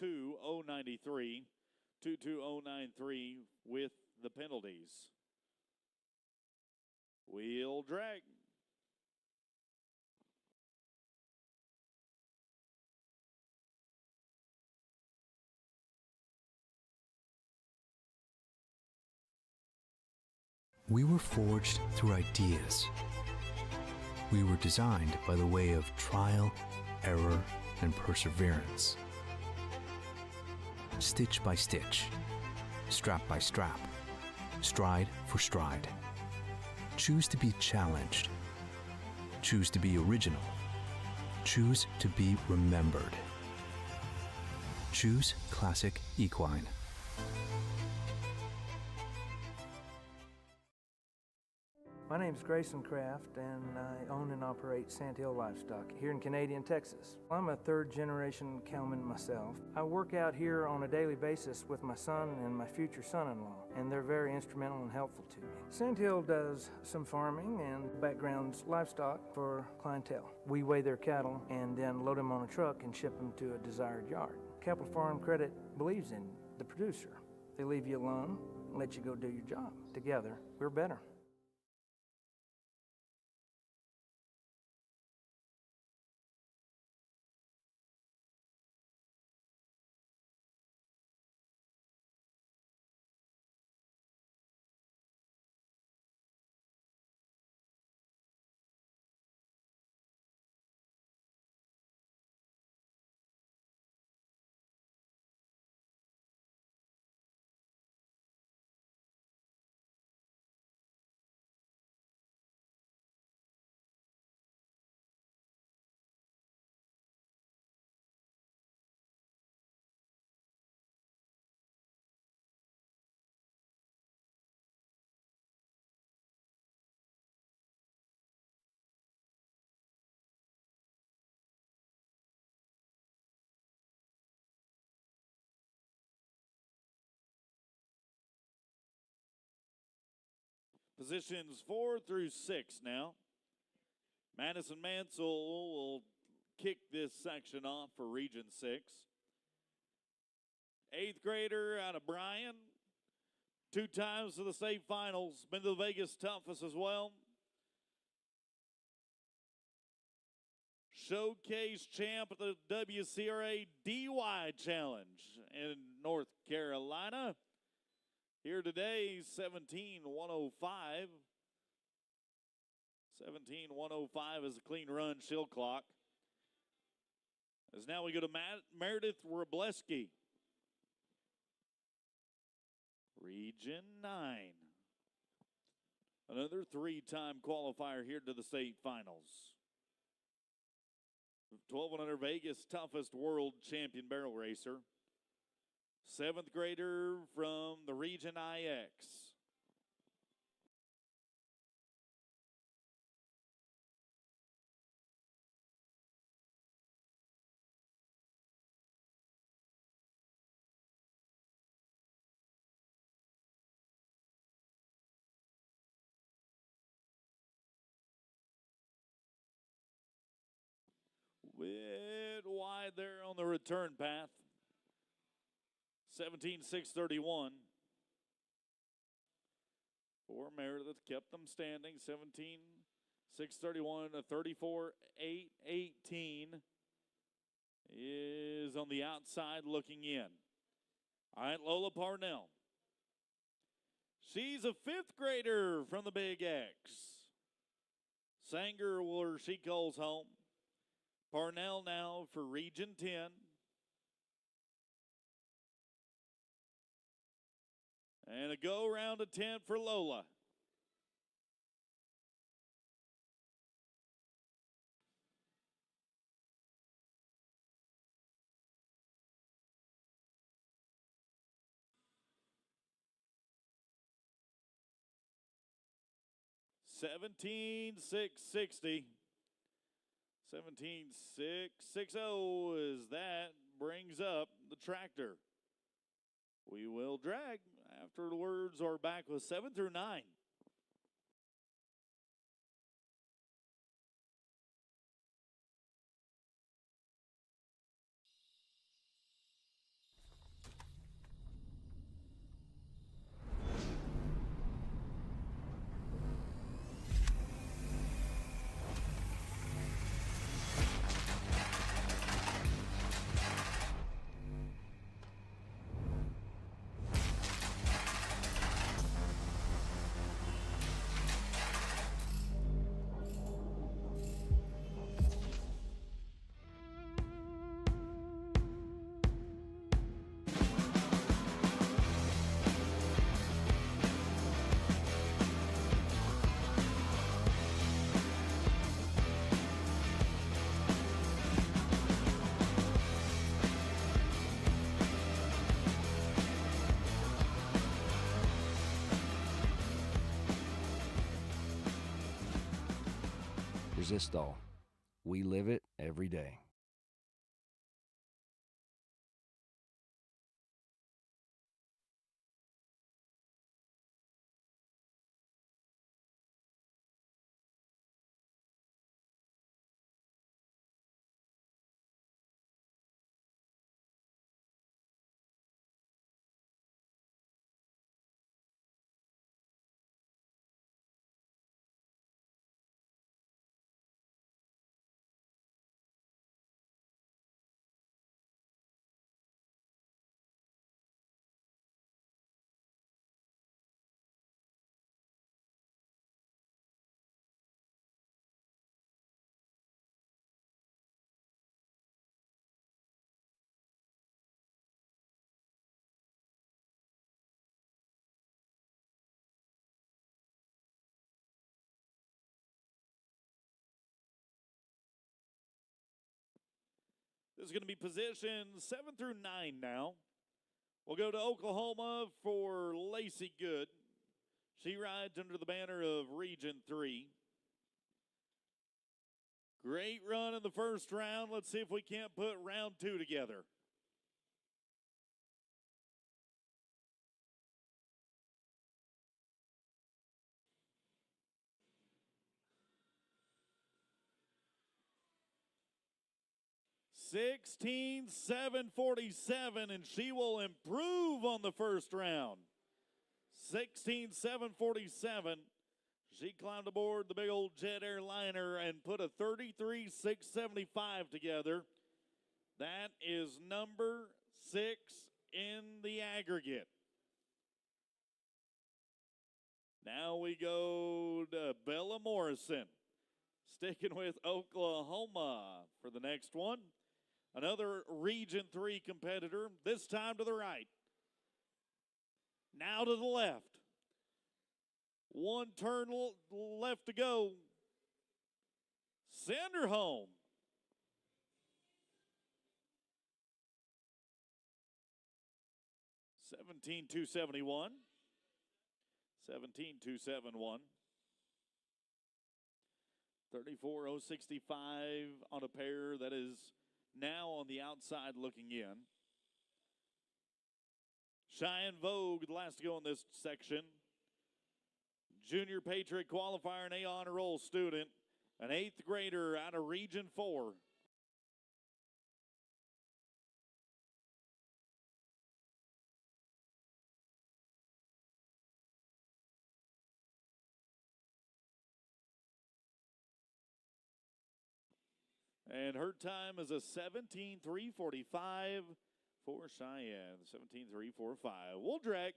22.093. 22.093 with the penalties. Wheel drag. We were forged through ideas. We were designed by the way of trial, error, and perseverance. Stitch by stitch, strap by strap, stride for stride. Choose to be challenged. Choose to be original. Choose to be remembered. Choose Classic Equine. My name is Grayson Kraft, and I own and operate Sandhill Livestock here in Canadian, Texas. I'm a third-generation cowman myself. I work out here on a daily basis with my son and my future son-in-law, and they're very instrumental and helpful to me. Sandhill does some farming and backgrounds livestock for clientele. We weigh their cattle and then load them on a truck and ship them to a desired yard. Capital Farm Credit believes in the producer. They leave you alone and let you go do your job. Together, we're better. Positions 4 through 6 now. Madison Mansell will kick this section off for Region 6. 8th grader out of Bryan. 2 times to the state finals. Been to the Vegas Toughest as well. Showcase champ at the WCRA DY Challenge in North Carolina. Here today, 17-105. 17-105 is a clean run shield clock. As now we go to Meredith Robleski. Region 9. Another 3-time qualifier here to the state finals. 1200 Vegas Toughest World Champion barrel racer. 7th grader from the Region IX. Bit wide there on the return path. 17-631. For Meredith, kept them standing. 17-631, a 34-8-18 is on the outside looking in. All right, Lola Parnell. She's a 5th grader from the Big X. Sanger, where she calls home. Parnell now for Region 10. And a go round of 10 for Lola. $17,660. 17,660 is that brings up the tractor. We will drag afterwards or back with 7 through 9. Resistol. We live it every day. This is going to be positions 7 through 9 now. We'll go to Oklahoma for Lacey Good. She rides under the banner of Region 3. Great run in the first round. Let's see if we can't put round 2 together. 16,747, and she will improve on the first round. 16,747. She climbed aboard the big old jet airliner and put a 33,675 together. That is number 6 in the aggregate. Now we go to Bella Morrison, sticking with Oklahoma for the next one. Another Region 3 competitor, this time to the right. Now to the left. One turn left to go. Send her home. $17,271. $17,271. $34,065 on a pair that is now on the outside looking in. Cheyenne Vogue, the last to go in this section. Junior Patriot qualifier and A honor roll student, an 8th grader out of Region 4. And her time is a 17,345 for Cheyenne. 17,345. We'll drag.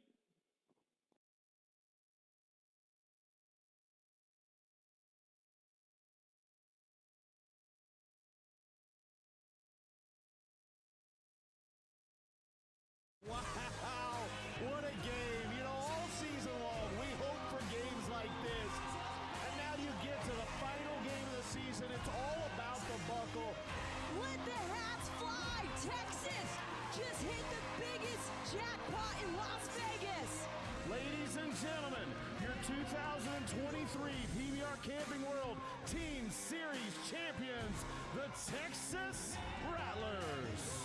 Wow, what a game. You know, all season long, we hope for games like this. And now you get to the final game of the season. It's all about the buckle. Let the hats fly! Texas just hit the biggest jackpot in Las Vegas! Ladies and gentlemen, your 2023 PBR Camping World Team Series champions, the Texas Rattlers.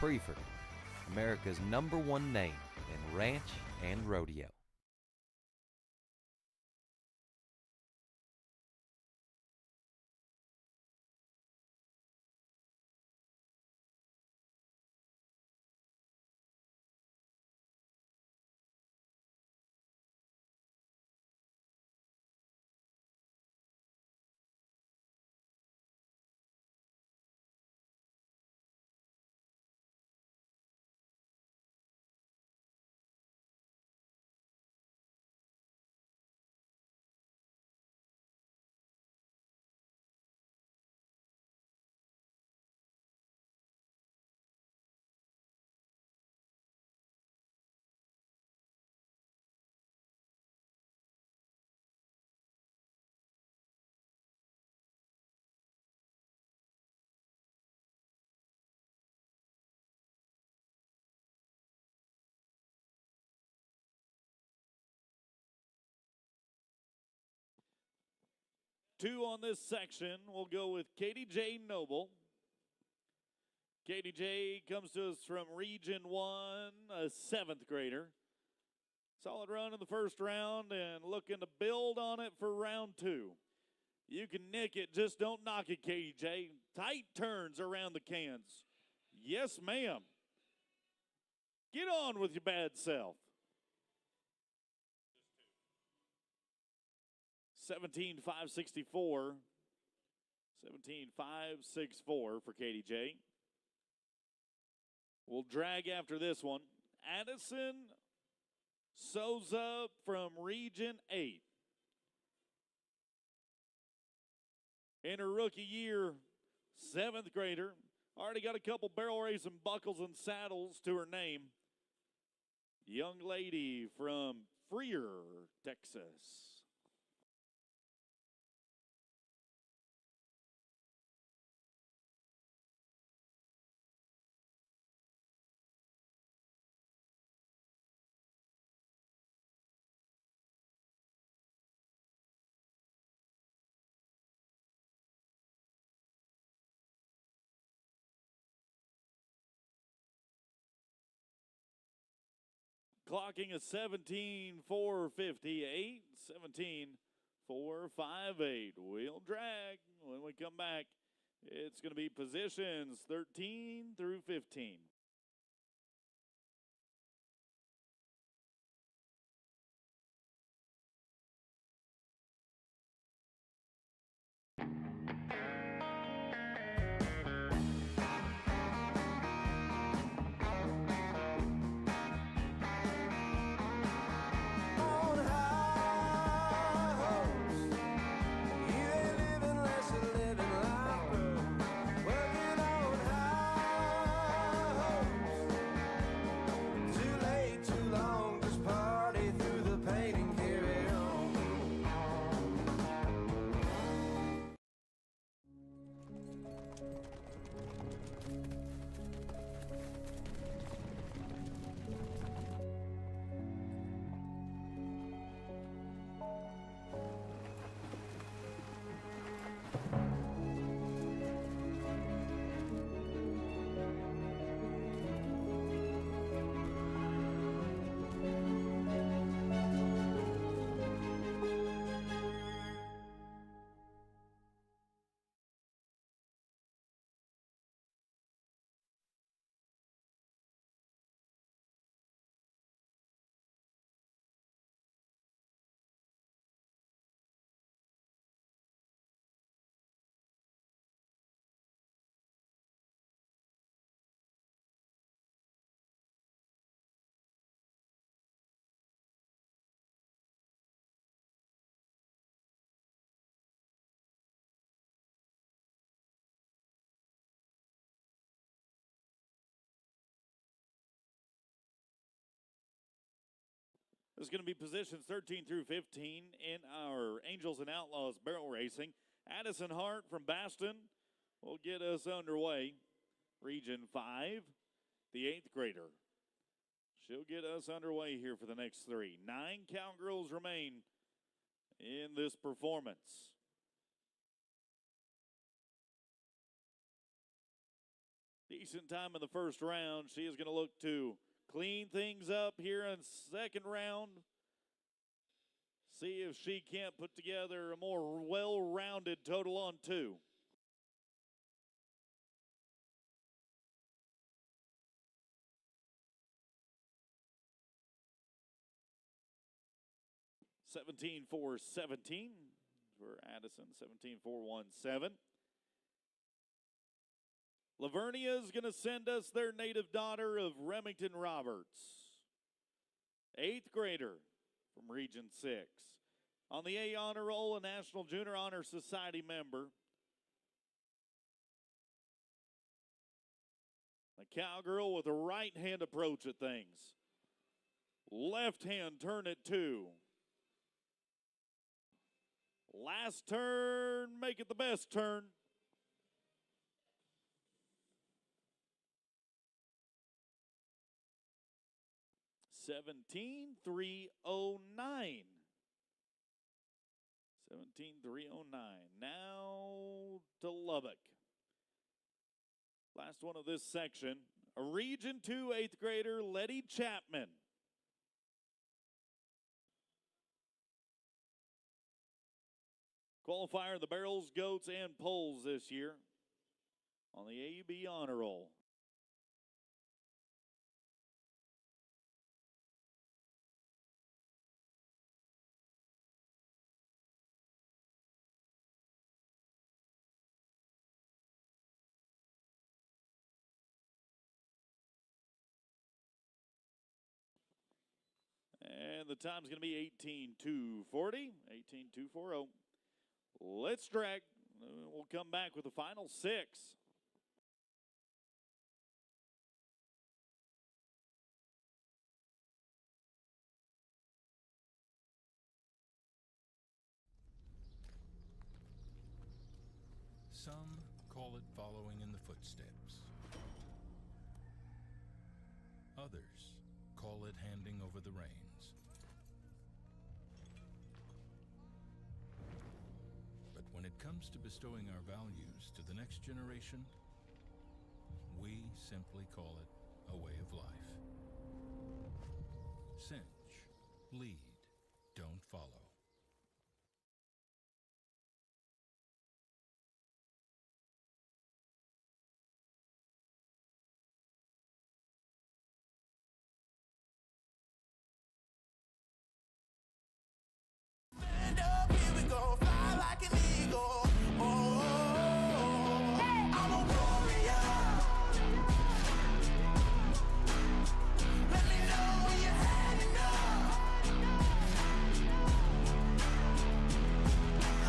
Preferred, America's #1 name in ranch and rodeo. Two on this section. We'll go with Katie J. Noble. Katie J. comes to us from Region 1, a 7th grader. Solid run in the first round and looking to build on it for round 2. You can nick it, just don't knock it, Katie J. Tight turns around the cans. Yes, ma'am. Get on with your bad self. 17,564. 17,564 for Katie J. We'll drag after this one. Addison Souza from Region 8. In her rookie year, 7th grader. Already got a couple barrel racing buckles and saddles to her name. Young lady from Freer, Texas. clocking a 17.458, 17.458. We'll drag when we come back. It's going to be positions 13 through 15. This is going to be positions 13 through 15 in our Angels and Outlaws barrel racing. Addison Hart from Baston will get us underway. Region 5, the 8th grader. She'll get us underway here for the next 3. 9 cowgirls remain in this performance. Decent time in the first round. She is going to look to clean things up here in second round. See if she can't put together a more well-rounded total on 2. $17,417 for Addison, 17,417. Lavernia is going to send us their native daughter of Remington Roberts, 8th grader from Region 6. On the A honor roll, a National Junior Honor Society member. A cowgirl with a right hand approach at things. Left hand turn at 2. Last turn, make it the best turn. $17,309. $17,309. Now to Lubbock. Last one of this section. A Region 2 8th grader, Letty Chapman. Qualifier in the barrels, goats, and poles this year on the AUB honor roll. And the time's going to be 18,240. 18,240. Let's drag. We'll come back with the final 6. Some call it following in the footsteps. Others call it handing over the reins. When it comes to bestowing our values to the next generation, we simply call it a way of life. cinch, lead, don't follow. Stand up, here we go, fly like an eagle. Oh, I'm a warrior. Let me know when you're had enough.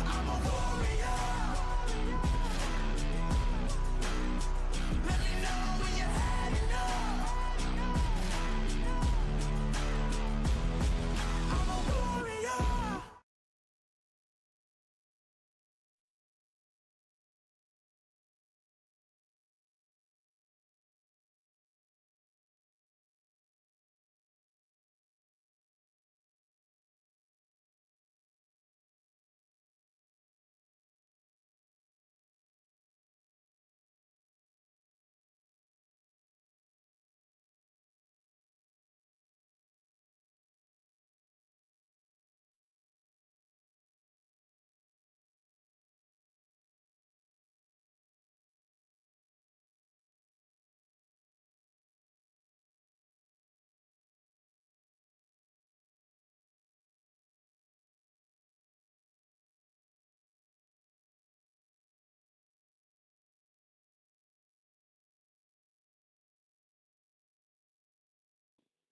I'm a warrior. Let me know when you're had enough. I'm a warrior.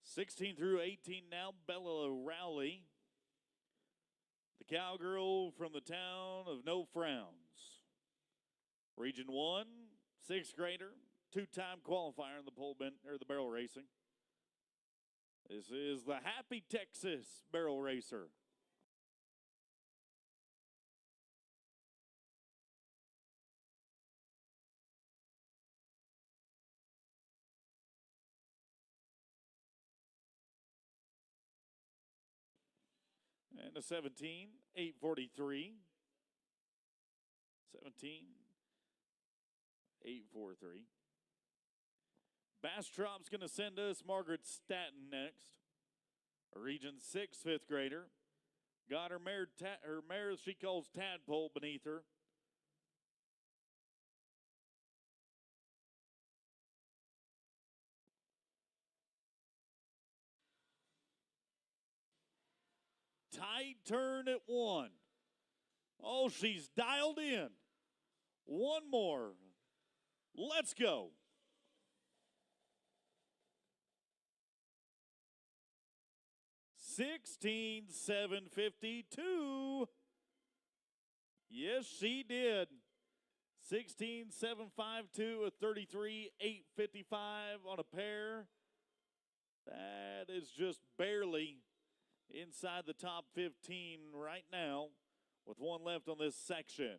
'16 through '18 now, Bella Rowley, the cowgirl from the town of No Frowns. Region 1, sixth grader, two-time qualifier in the the barrel racing. This is the Happy Texas Barrel Racer. And a 17, 843. 17, 843. Bastrop's going to send us Margaret Staton next. A Region 6 fifth grader. Got her mare she calls Tadpole beneath her. Tight turn at 1. Oh, she's dialed in. One more. Let's go. $16,752. Yes, she did. 16,752, a 33,855 on a pair. That is just barely inside the top 15 right now with one left on this section.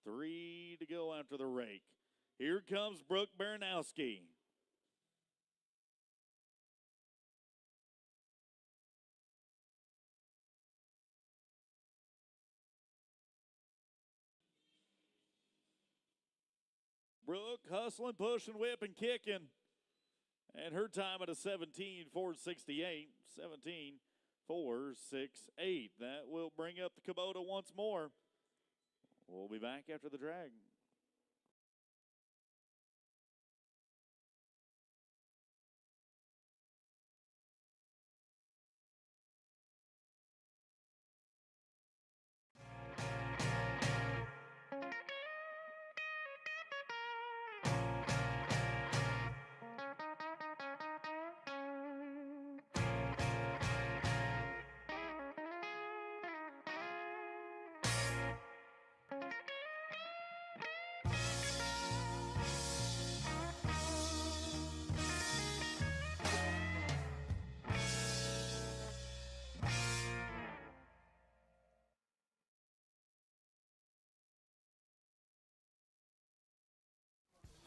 3 to go after the rake. Here comes Brooke Baranowski. Brooke hustling, pushing, whipping, kicking. And her time at a 17,468. 17,468. That will bring up the Kubota once more. We'll be back after the drag.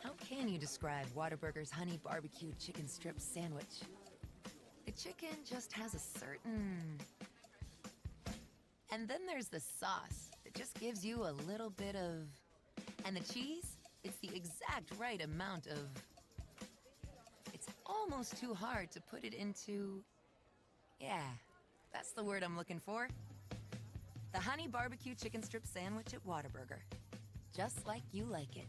How can you describe Whataburger's honey barbecue chicken strip sandwich? The chicken just has a certain... And then there's the sauce that just gives you a little bit of... And the cheese, it's the exact right amount of... It's almost too hard to put it into... Yeah, that's the word I'm looking for. The honey barbecue chicken strip sandwich at Whataburger. Just like you like it.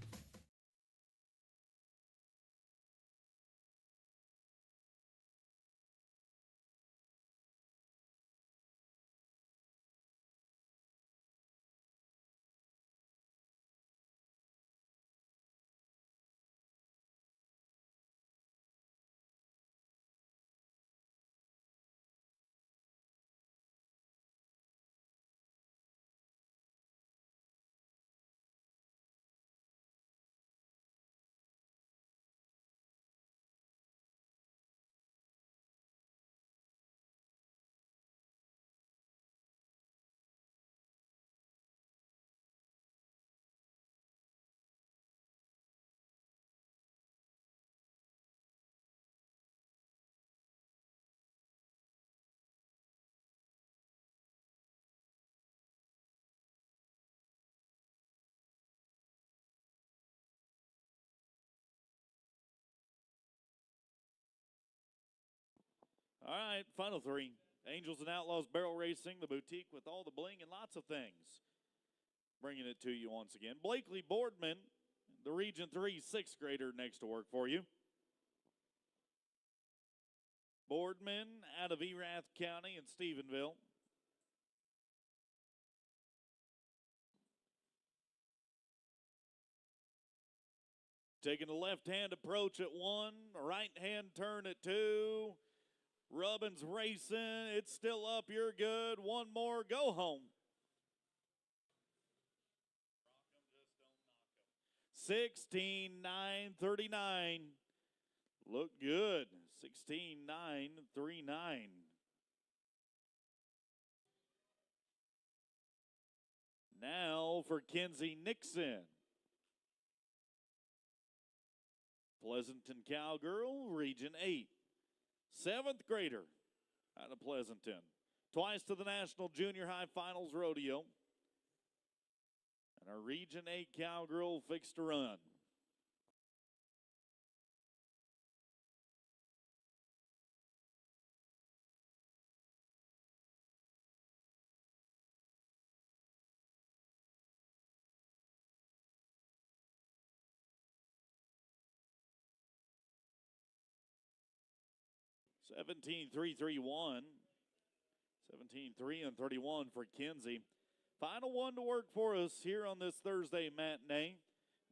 All right, final three. Angels and Outlaws Barrel Racing, the boutique with all the bling and lots of things. Bringing it to you once again. Blakely Boardman, the Region 3 6th grader next to work for you. Boardman out of Erath County in Stephenville. Taking a left-hand approach at 1, a right-hand turn at 2. Rubbins racing. It's still up. You're good. One more. Go home. 16-9-39. Look good. 16-9-39. Now for Kenzie Nixon. Pleasanton Cowgirl, Region 8. 7th grader out of Pleasanton. Twice to the National Junior High Finals Rodeo. And our Region 8 Cowgirl fixed to run. (17-3-3-1). 17-3-31 for Kenzie. Final one to work for us here on this Thursday matinee.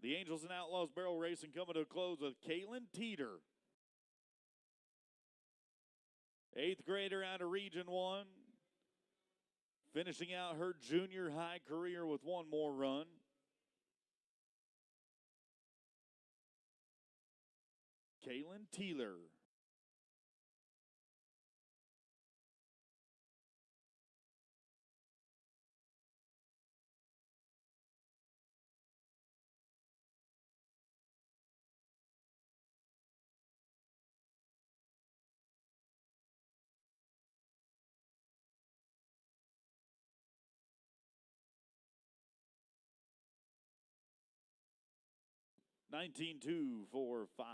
The Angels and Outlaws Barrel Racing coming to a close with Caitlin Teeter. 8th grader out of Region 1. Finishing out her junior high career with one more run. Caitlin Teeter. (19-2 for 5).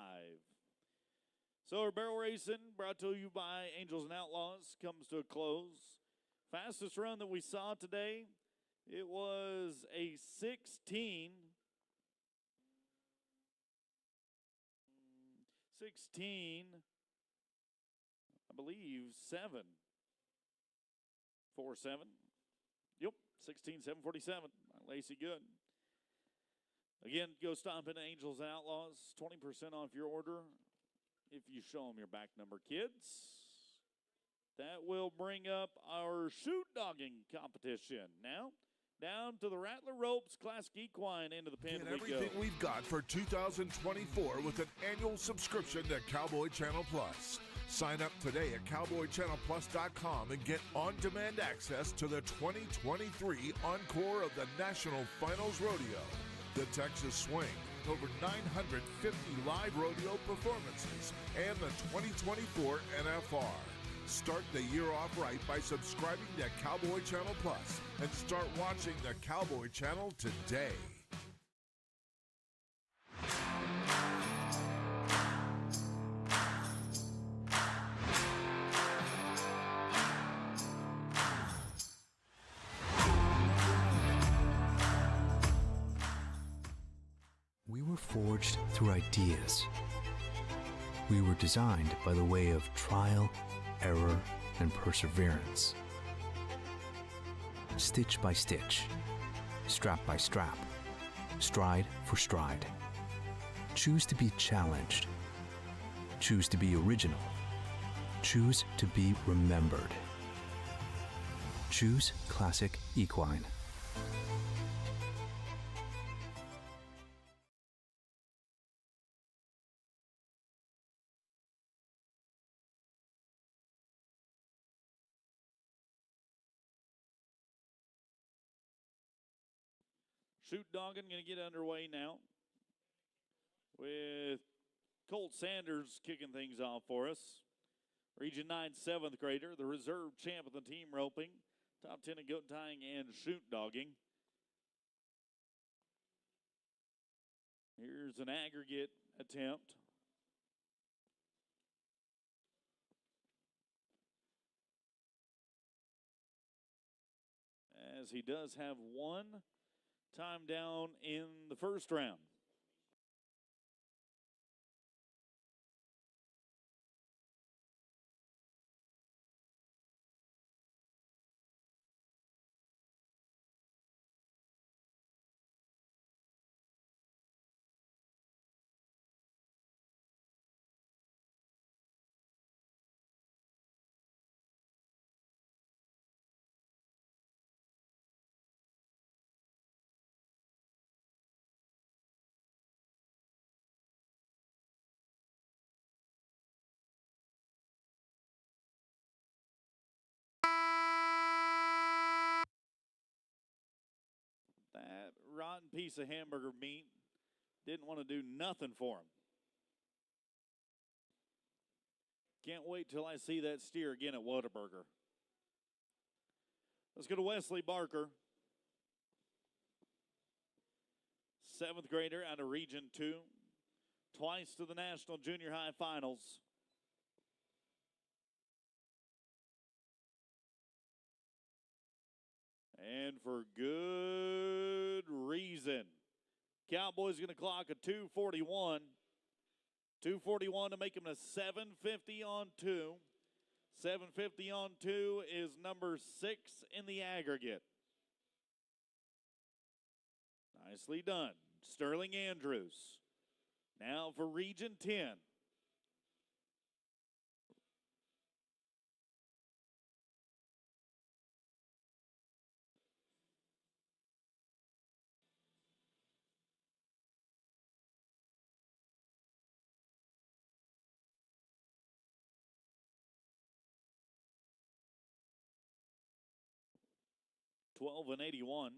So our barrel racing, brought to you by Angels and Outlaws, comes to a close. Fastest run that we saw today, it was a 16, I believe, 7. 4-7. Yep, 16-7-47. Lacey Good. Again, go stomp in Angels and Outlaws. 20% off your order if you show them your back number, kids. That will bring up our shoot dogging competition. Now, down to the Rattler Ropes Classic Equine into the pen. Get everything we've got for 2024 with an annual subscription to Cowboy Channel Plus. Sign up today at CowboyChannelPlus.com and get on-demand access to the 2023 encore of the National Finals Rodeo, the Texas Swing, over 950 live rodeo performances, and the 2024 NFR. Start the year off right by subscribing to Cowboy Channel Plus and start watching the Cowboy Channel today. forged through ideas. We were designed by the way of trial, error, and perseverance. Stitch by stitch, strap by strap, stride for stride. Choose to be challenged. Choose to be original. Choose to be remembered. Choose Classic Equine. Shoot Dogging going to get underway now with Colt Sanders kicking things off for us. Region 9 7th grader, the reserve champ of the team roping, top 10 in goat tying and shoot dogging. Here's an aggregate attempt. As he does have one time down in the first round. That rotten piece of hamburger meat didn't want to do nothing for him. Can't wait till I see that steer again at Whataburger. Let's go to Wesley Barker. 7th grader out of Region 2. Twice to the National Junior High Finals. And for good reason. Cowboys going to clock a 241. 241 to make him a 750 on 2. 750 on 2 is number 6 in the aggregate. Nicely done. Sterling Andrews. Now for Region 10. $12.81.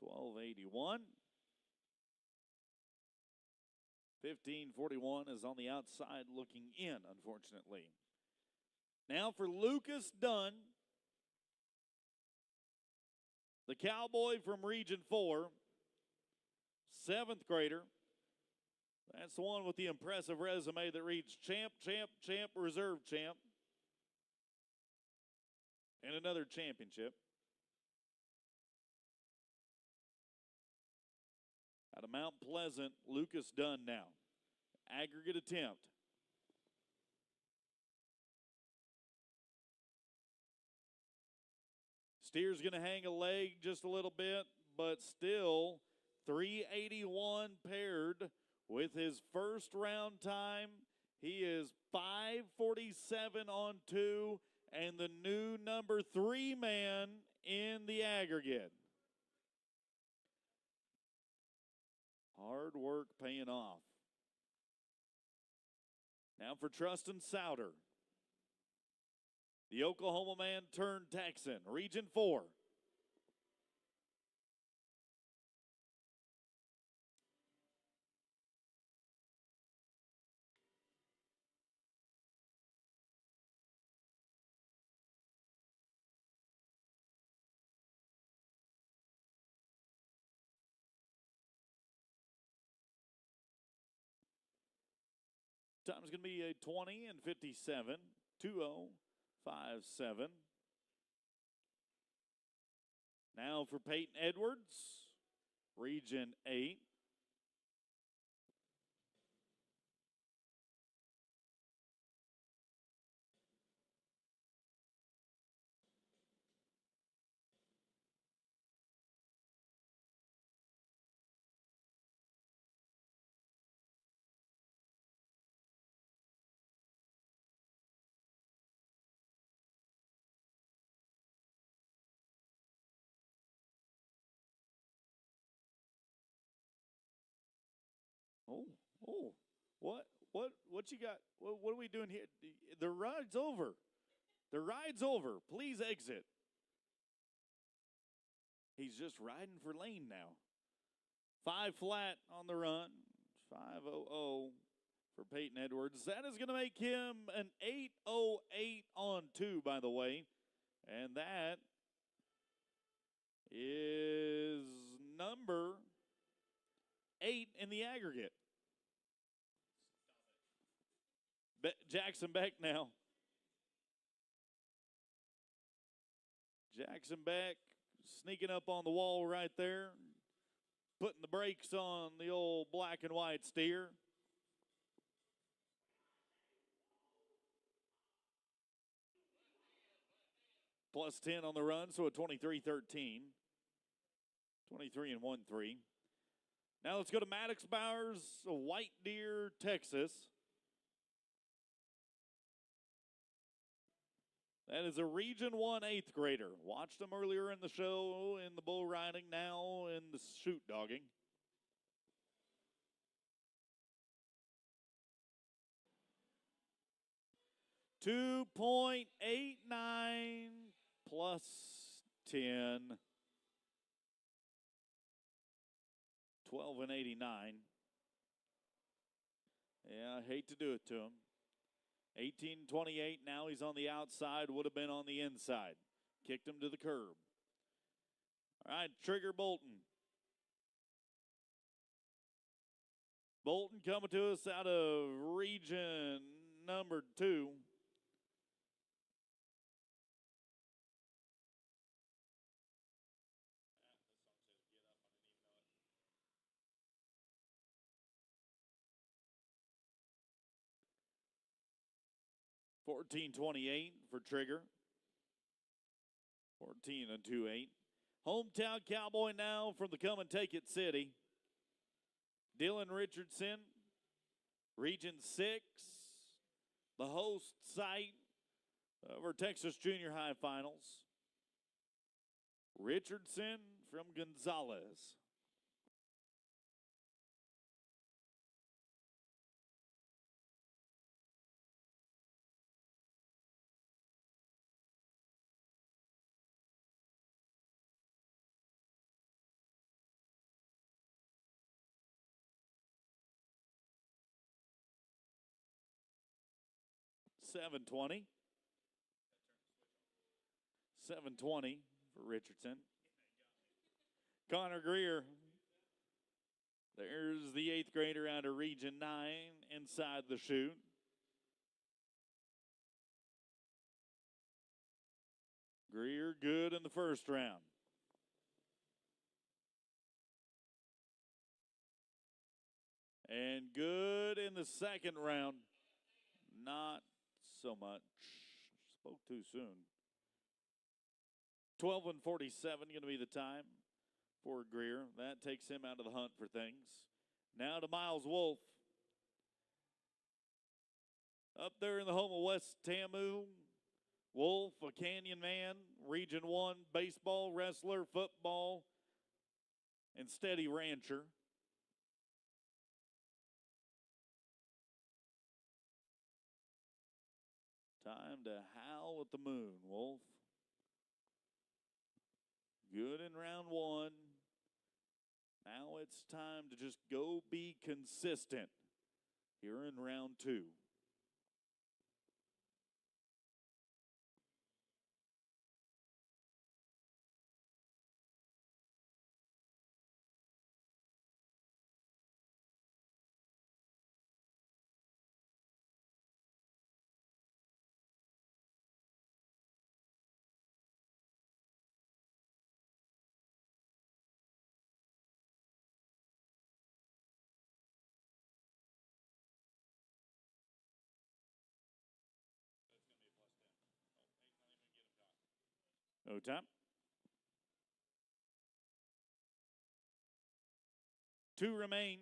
$12.81. $15.41 is on the outside looking in, unfortunately. Now for Lucas Dunn, the Cowboy from Region 4, 7th grader. That's the one with the impressive resume that reads champ, champ, champ, reserve champ. And another championship. Out of Mount Pleasant, Lucas Dunn now. Aggregate attempt. Steer's going to hang a leg just a little bit, but still 381 paired with his first round time. He is 547 on 2 and the new number 3 man in the aggregate. Hard work paying off. Now for Trustin Souter. The Oklahoma man turned Texan, Region 4. Time's going to be a 20 and 57, 2:057. Now for Peyton Edwards, Region 8. Oh, oh, what you got? What are we doing here? The ride's over. The ride's over. Please exit. He's just riding for lane now. 5 flat on the run. 5-0-0 for Peyton Edwards. That is going to make him an 8-0-8 on 2, by the way. And that is number 8 in the aggregate. Jackson Beck now. Jackson Beck sneaking up on the wall right there, putting the brakes on the old black and white steer. Plus 10 on the run, so a 23-13. 23 and 1-3. Now let's go to Maddox Bowers, White Deer, Texas. That is a Region 1 8th grader. Watched them earlier in the show in the bull riding, now in the shoot dogging. $2.89 plus 10. 12 and 89. Yeah, I hate to do it to him. 18-28, now he's on the outside, would have been on the inside. Kicked him to the curb. All right, Trigger Bolton. Bolton coming to us out of region number 2. $14.28 for Trigger. 14 and 2-8. Hometown Cowboy now from the Come and Take It City. Dylan Richardson, Region 6, the host site over Texas Junior High Finals. Richardson from Gonzales. $7.20. $7.20 for Richardson. Connor Greer. There's the 8th grader out of Region 9 inside the chute. Greer good in the first round. And good in the second round. Not so much. Spoke too soon. 12 and 47 going to be the time for Greer. That takes him out of the hunt for things. Now to Miles Wolf. Up there in the home of West Tamu. Wolf, a Canyon man, Region 1, baseball, wrestler, football, and steady rancher. Time to howl at the moon, Wolf. Good in round 1. Now it's time to just go be consistent here in round 2. No time. 2 remain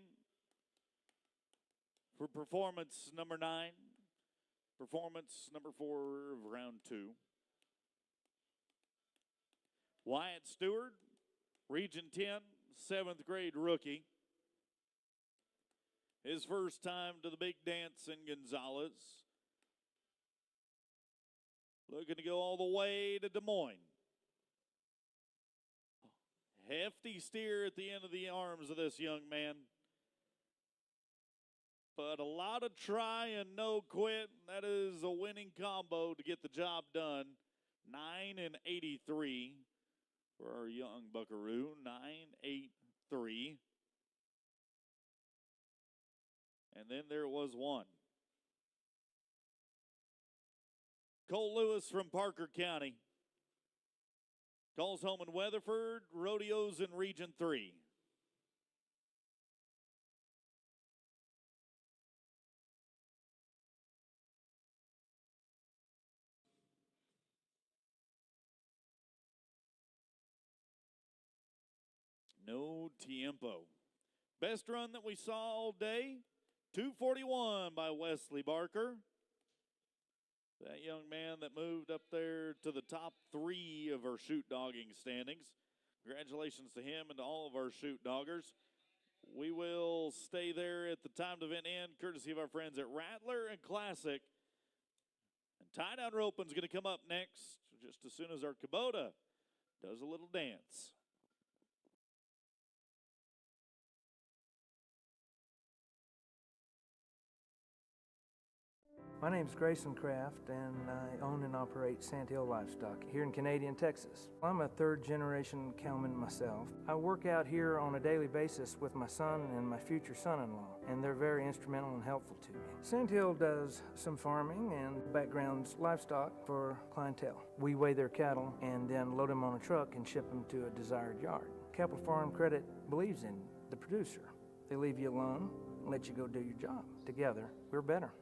for performance number 9. Performance number 4 of round 2. Wyatt Stewart, Region 10, 7th grade rookie. His first time to the big dance in Gonzales. Looking to go all the way to Des Moines. Hefty steer at the end of the arms of this young man. But a lot of try and no quit. That is a winning combo to get the job done. 9-83 for our young buckaroo. 9-8-3. And then there was one. Cole Lewis from Parker County. Calls home in Weatherford. Rodeos in Region 3. No tiempo. Best run that we saw all day, 2:41 by Wesley Barker. That young man that moved up there to the top 3 of our shoot dogging standings. Congratulations to him and to all of our shoot doggers. We will stay there at the time the event end, courtesy of our friends at Rattler and Classic. And tie-down roping's going to come up next, just as soon as our Kubota does a little dance. My name's Grayson Kraft, and I own and operate Sandhill Livestock here in Canadian, Texas. I'm a third-generation cowman myself. I work out here on a daily basis with my son and my future son-in-law, and they're very instrumental and helpful to me. Sandhill does some farming and backgrounds livestock for clientele. We weigh their cattle and then load them on a truck and ship them to a desired yard. Capital Farm Credit believes in the producer. They leave you alone and let you go do your job. Together, we're better.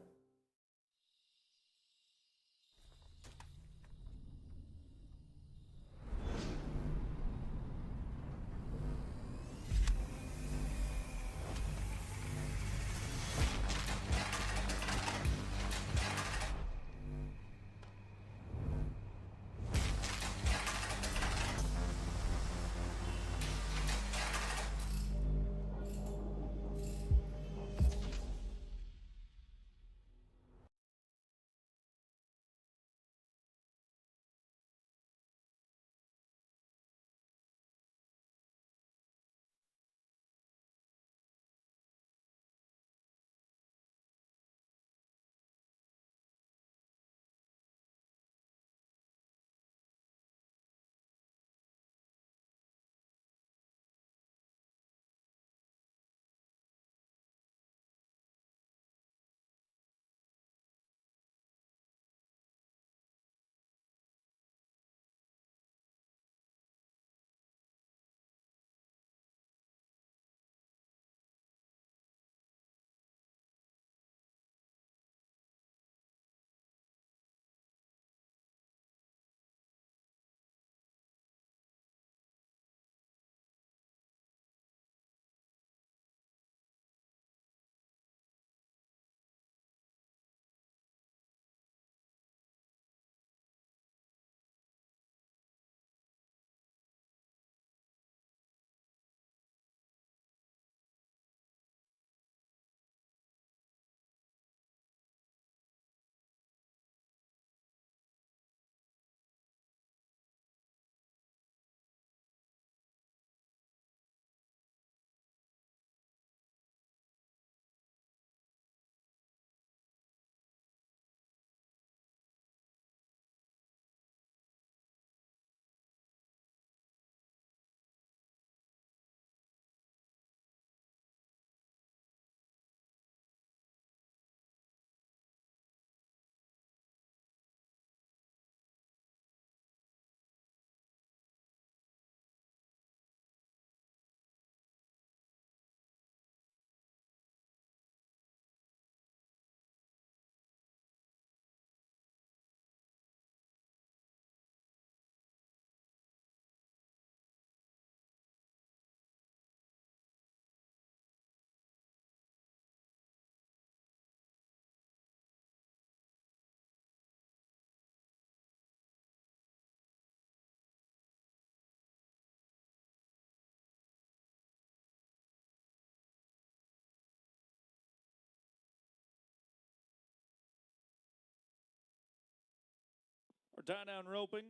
tie down roping,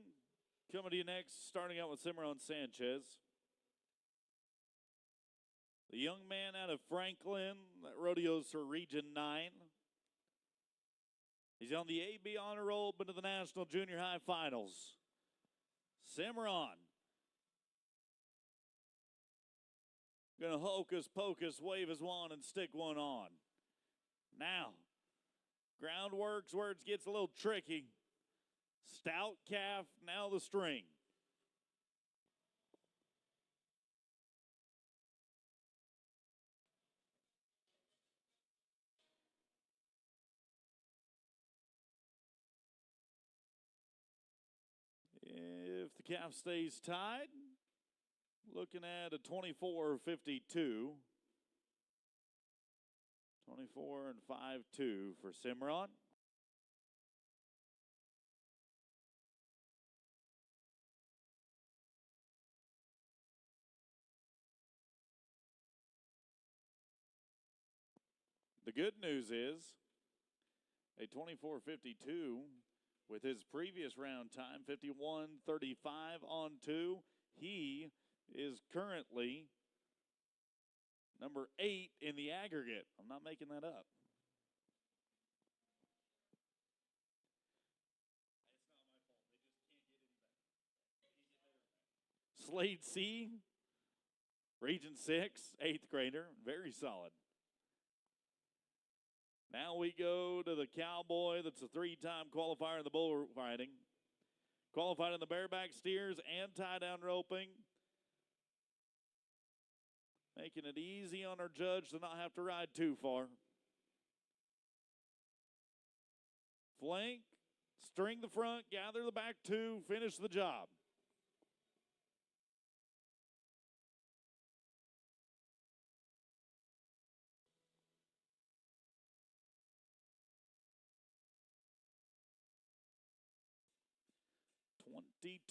coming to you next, starting out with Cimarron Sanchez. The young man out of Franklin that rodeos for Region 9. He's on the AB honor roll, but to the National Junior High Finals. Cimarron. Gonna hocus pocus, wave his wand, and stick one on. Now, groundwork's where it gets a little tricky. Stout calf, now the string. If the calf stays tied, looking at a 24-52. 24 and 5-2 for Cimarron. The good news is a 24-52 with his previous round time, 51-35 on 2. He is currently number 8 in the aggregate. I'm not making that up. Slade C, Region 6, 8th grader, very solid. Now we go to the Cowboy that's a 3-time qualifier in the bullfighting. Qualified in the bareback steers and tie-down roping. Making it easy on our judge to not have to ride too far. Flank, string the front, gather the back 2, finish the job.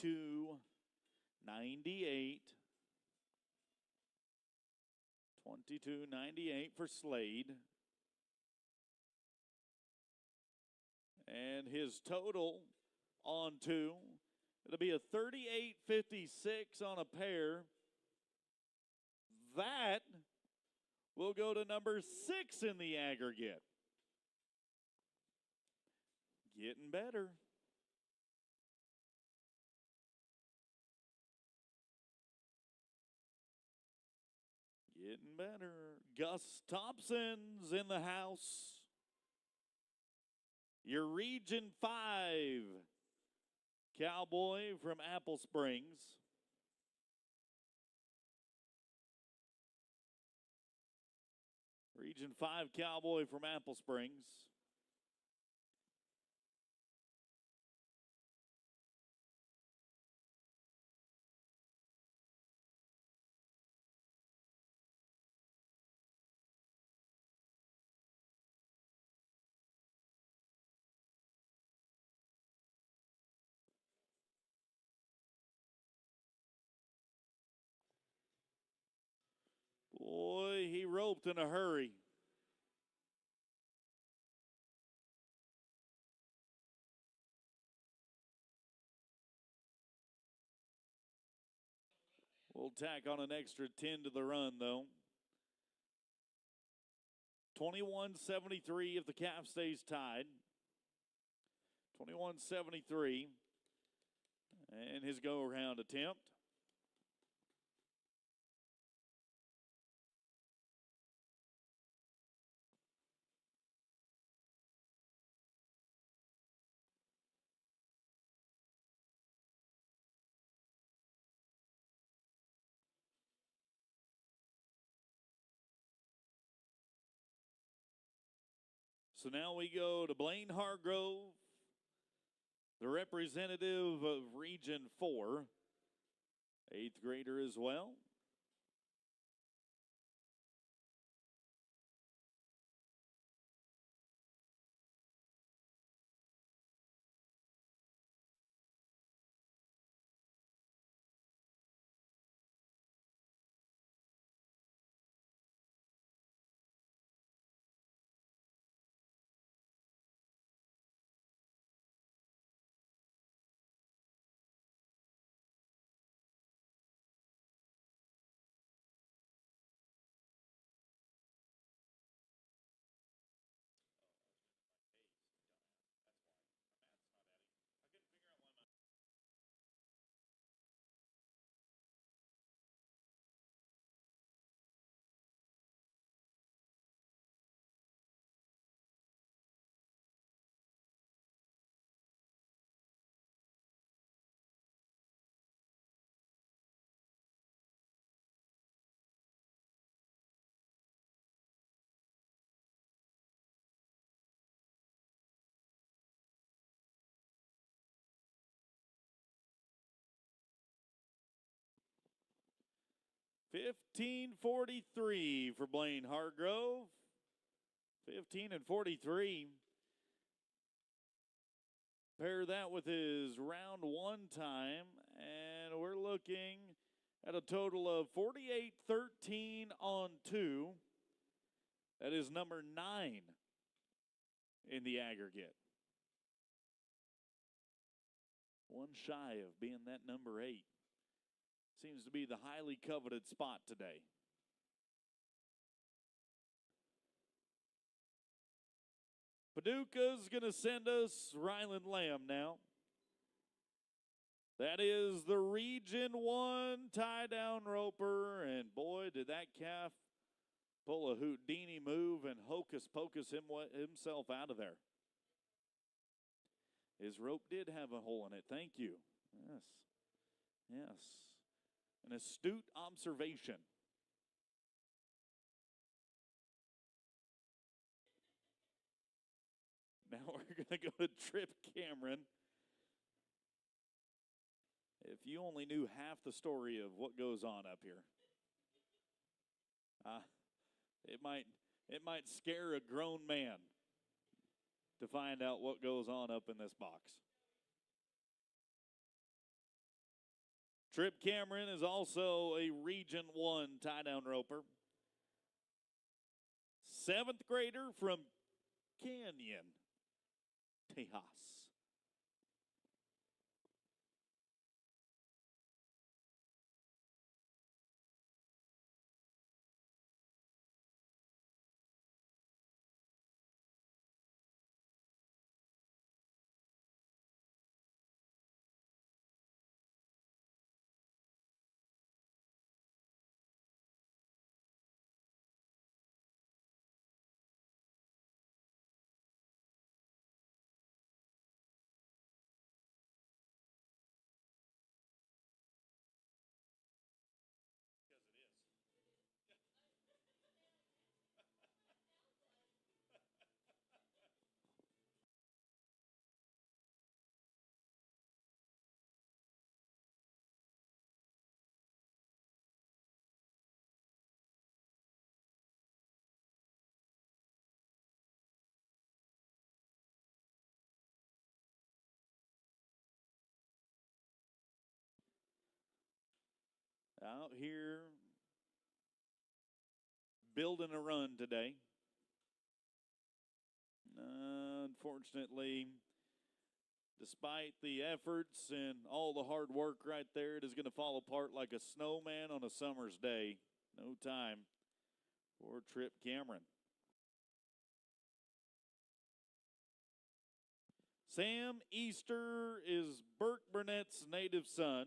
$22.98. 22.98 for Slade. And his total on 2, it'll be a 38.56 on a pair. That will go to number 6 in the aggregate. Getting better. Getting better. Gus Thompson's in the house. Your Region 5 Cowboy from Apple Springs. Region 5 Cowboy from Apple Springs. Boy, he roped in a hurry. We'll tack on an extra 10 to the run, though. 21-73 if the calf stays tied. 21-73. And his go-around attempt. So now we go to Blaine Hargrove, the representative of Region 4, 8th grader as well. 15:43 for Blaine Hargrove. 15:43. Pair that with his round one time, and we're looking at a total of 48-13 on 2. That is number 9 in the aggregate. One shy of being that number 8. Seems to be the highly coveted spot today. Paducah's going to send us Ryland Lamb now. That is the Region 1 tie-down roper, and boy, did that calf pull a Houdini move and hocus-pocus himself out of there. His rope did have a hole in it. Thank you. Yes. Yes. An astute observation. Now we're going to go to Trip Cameron. If you only knew half the story of what goes on up here, it might scare a grown man to find out what goes on up in this box. Trip Cameron is also a Region 1 tie-down roper. 7th grader from Canyon, Tejas. Out here building a run today. Unfortunately, despite the efforts and all the hard work right there, it is going to fall apart like a snowman on a summer's day. No time for Trip Cameron. Sam Easter is Burke Burnett's native son,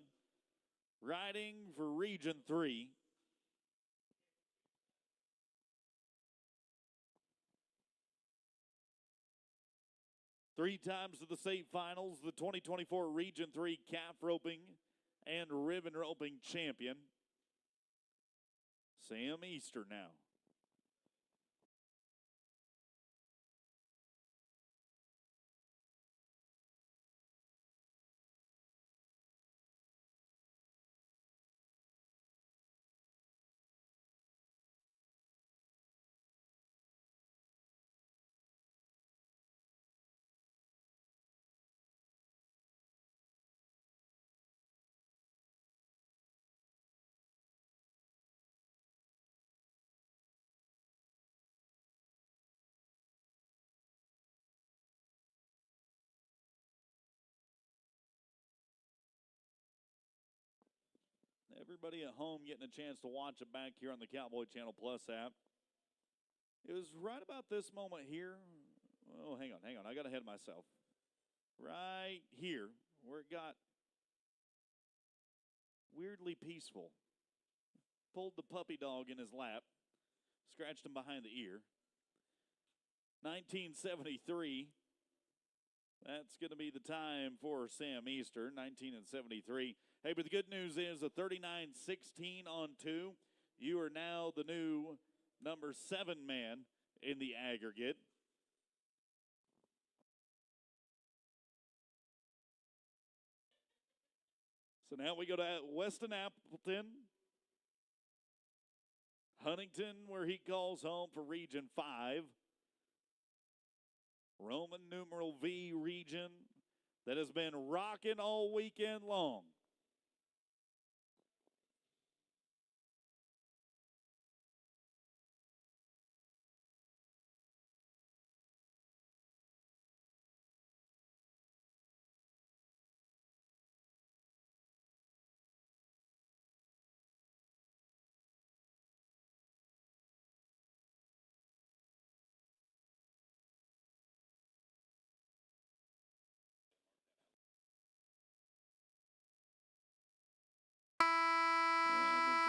riding for Region 3. Three times to the state finals, the 2024 Region 3 calf roping and ribbon roping champion. Sam Easter now. Everybody at home getting a chance to watch it back here on the Cowboy Channel Plus app. It was right about this moment here. Oh, hang on. I got ahead of myself. Right here, where it got weirdly peaceful. Pulled the puppy dog in his lap, scratched him behind the ear. 1973. That's going to be the time for Sam Easter, 1973. Hey, but the good news is a 39-16 on 2. You are now the new number 7 man in the aggregate. So now we go to Weston Appleton. Huntington, where he calls home for Region 5. Roman numeral V region that has been rocking all weekend long.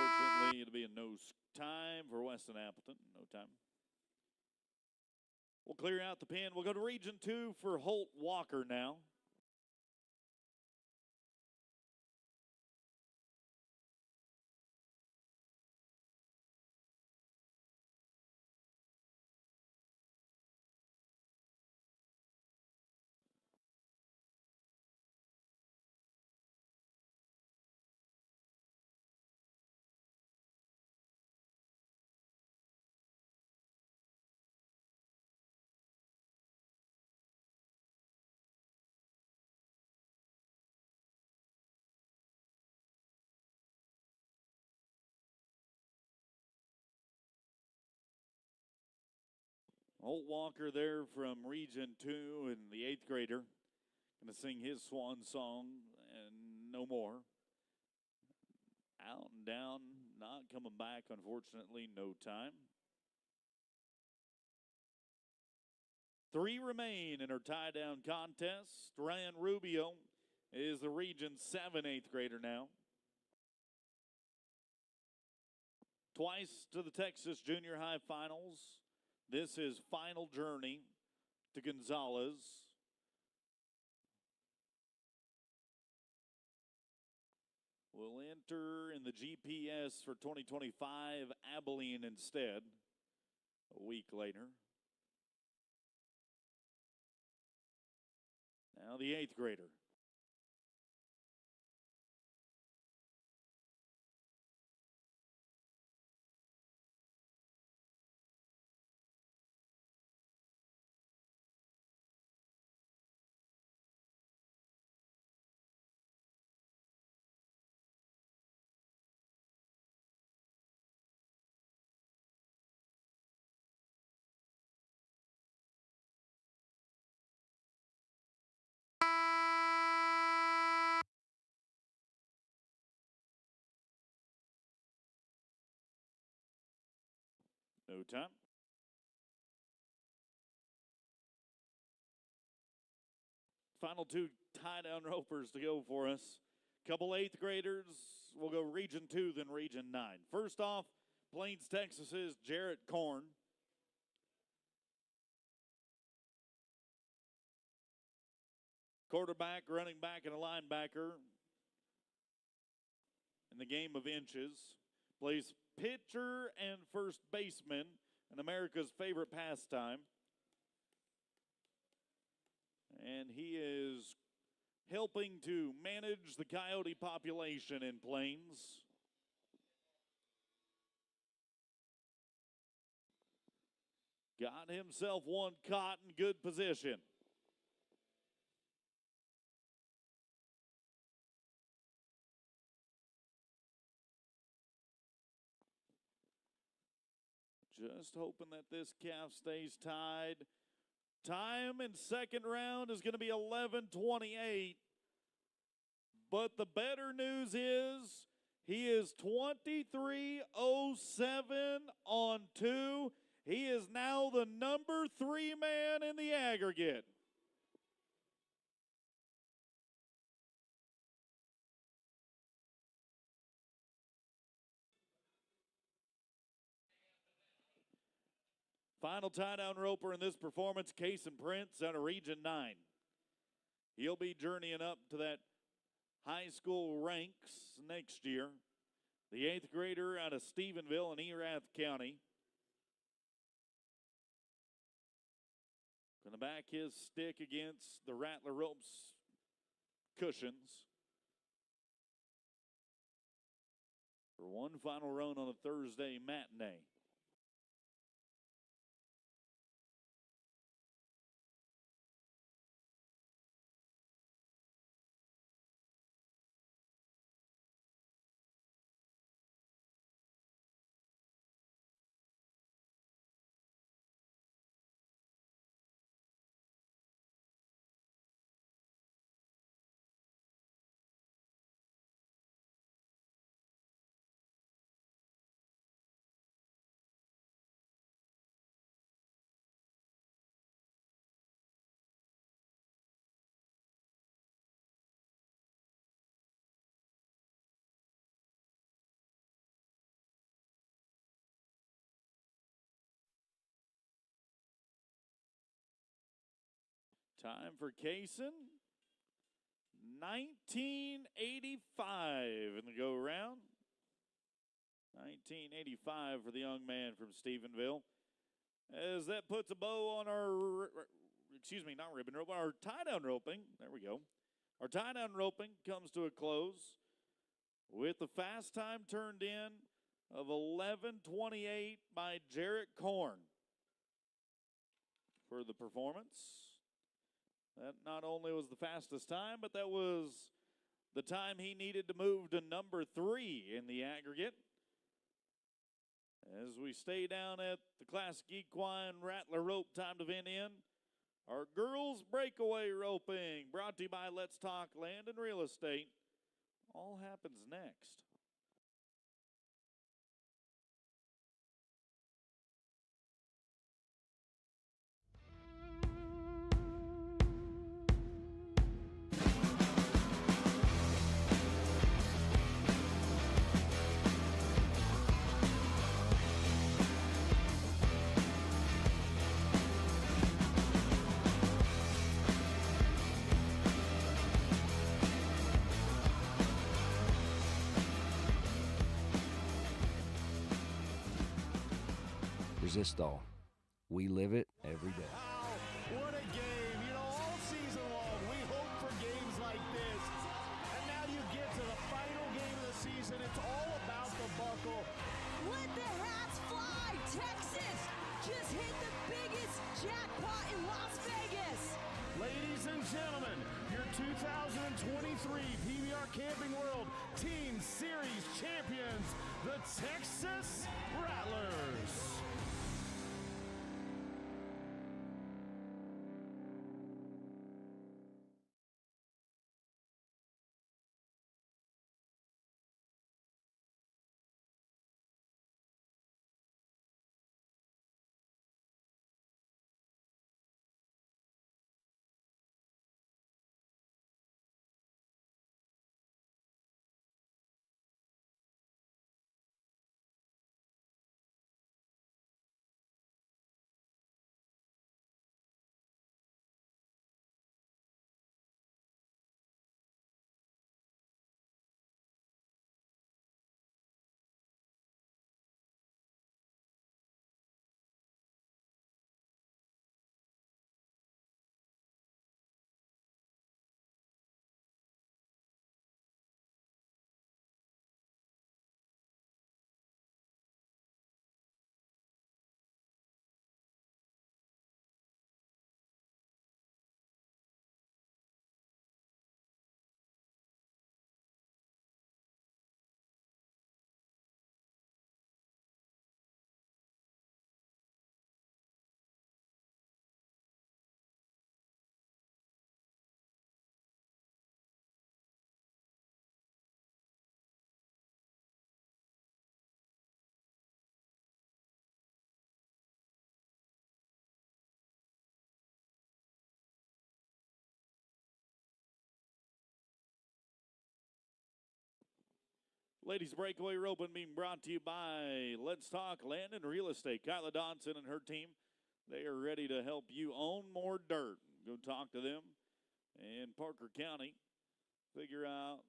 Unfortunately, it'll be a no time for Weston Appleton. No time. We'll clear out the pin. We'll go to Region 2 for Holt Walker now. Holt Walker there from Region 2 and the 8th grader. Going to sing his swan song and no more. Out and down, not coming back, unfortunately, no time. 3 remain in our tie-down contest. Ryan Rubio is the Region 7 8th grader now. Twice to the Texas Junior High Finals. This is Final Journey to Gonzales. Will enter in the GPS for 2025 Abilene instead a week later. Now the 8th grader. No time. Final 2 tie-down ropers to go for us. Couple 8th graders. We'll go Region 2, then Region 9. First off, Plains, Texas's Jarrett Korn. Quarterback, running back, and a linebacker in the game of inches. Plays pitcher and first baseman in America's favorite pastime. And he is helping to manage the coyote population in Plains. Got himself one caught in good position. Just hoping that this calf stays tied. Time in second round is going to be 11:28. But the better news is he is 23:07 on 2. He is now the number 3 man in the aggregate. Final tie-down roper in this performance, Case and Prince out of Region 9. He'll be journeying up to that high school ranks next year. The 8th grader out of Stephenville in Erath County. Going to back his stick against the Rattler Ropes cushions. For for one final run on a Thursday matinee. Time for Kaysen. 1985 in the go round. 1985 for the young man from Stephenville. As that puts a bow on our, not ribbon rope, our tie-down roping. There we go. Our tie-down roping comes to a close with the fast time turned in of 11:28 by Jarrett Korn for the performance. That not only was the fastest time, but that was the time he needed to move to number 3 in the aggregate. As we stay down at the Classic Equine Rattler Rope time to event in, our girls breakaway roping brought to you by Let's Talk Land and Real Estate. All happens next. Resistol. We live it every day. Wow, what a game. You know, all season long, we hope for games like this. And now you get to the final game of the season. It's all about the buckle. Let the hats fly, Texas! Just hit the biggest jackpot in Las Vegas! Ladies and gentlemen, your 2023 PBR Camping World Team Series champions, the Texas Rattlers. Ladies Breakaway Roping being brought to you by Let's Talk Land and Real Estate. Kyla Dodson and her team, they are ready to help you own more dirt. Go talk to them in Parker County. Figure out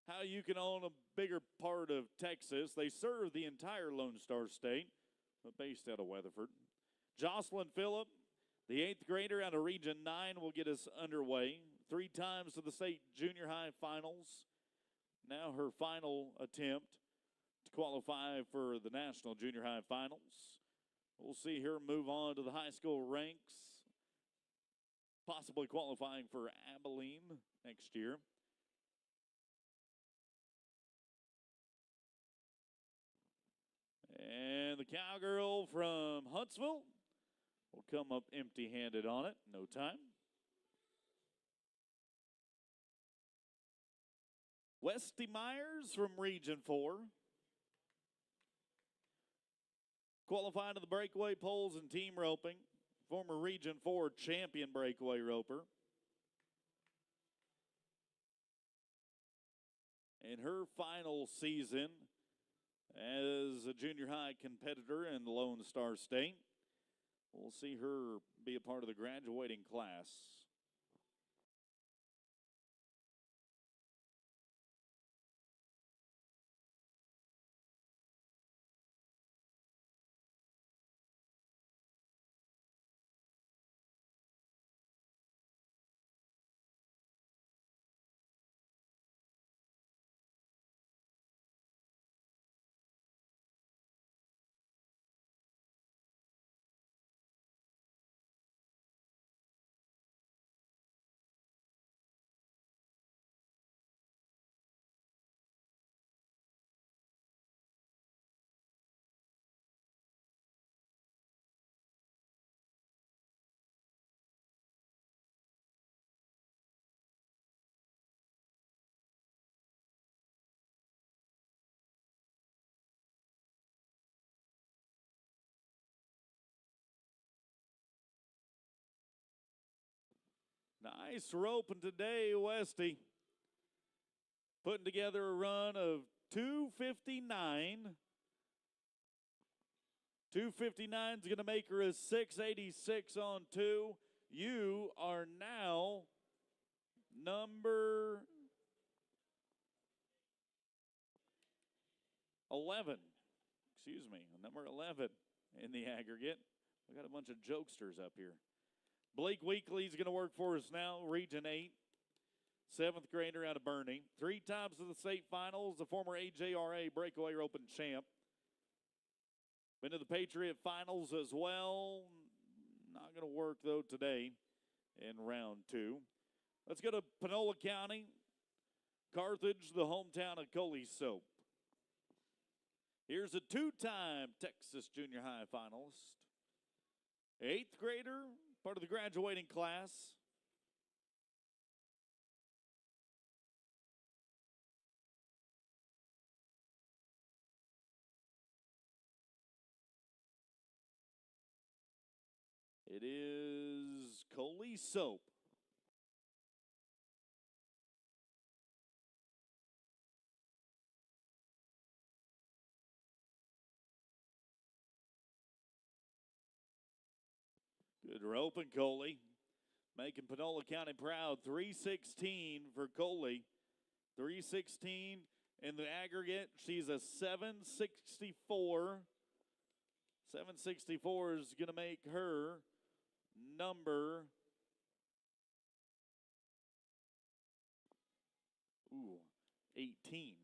how you can own a bigger part of Texas. They serve the entire Lone Star State, but based out of Weatherford. Jocelyn Phillip, the 8th grader out of Region 9, will get us underway. 3 times to the state junior high finals. Now her final attempt to qualify for the National Junior High Finals. We'll see her move on to the high school ranks, possibly qualifying for Abilene next year. And the cowgirl from Huntsville will come up empty-handed on it. No time. Westy Myers from Region 4. Qualified to the breakaway poles and team roping. Former Region 4 champion breakaway roper. In her final season as a junior high competitor in the Lone Star State, we'll see her be a part of the graduating class. Nice roping today, Westy. Putting together a run of 259. 259 is going to make her a 686 on 2. You are now number 11. Excuse me, number 11 in the aggregate. We got a bunch of jokesters up here. Blake Weekly is going to work for us now, Region 8, 7th grader out of Bernie. 3 times to the state finals, the former AJRA breakaway roping champ. Been to the Patriot finals as well. Not going to work, though, today in round 2. Let's go to Panola County. Carthage, the hometown of Coley Soap. Here's a 2-time Texas Junior High finalist. 8th grader, part of the graduating class. It is Coley Soap. Good roping, Coley. Making Panola County proud. 316 for Coley. 316 in the aggregate. She's a 764. 764 is going to make her number 18.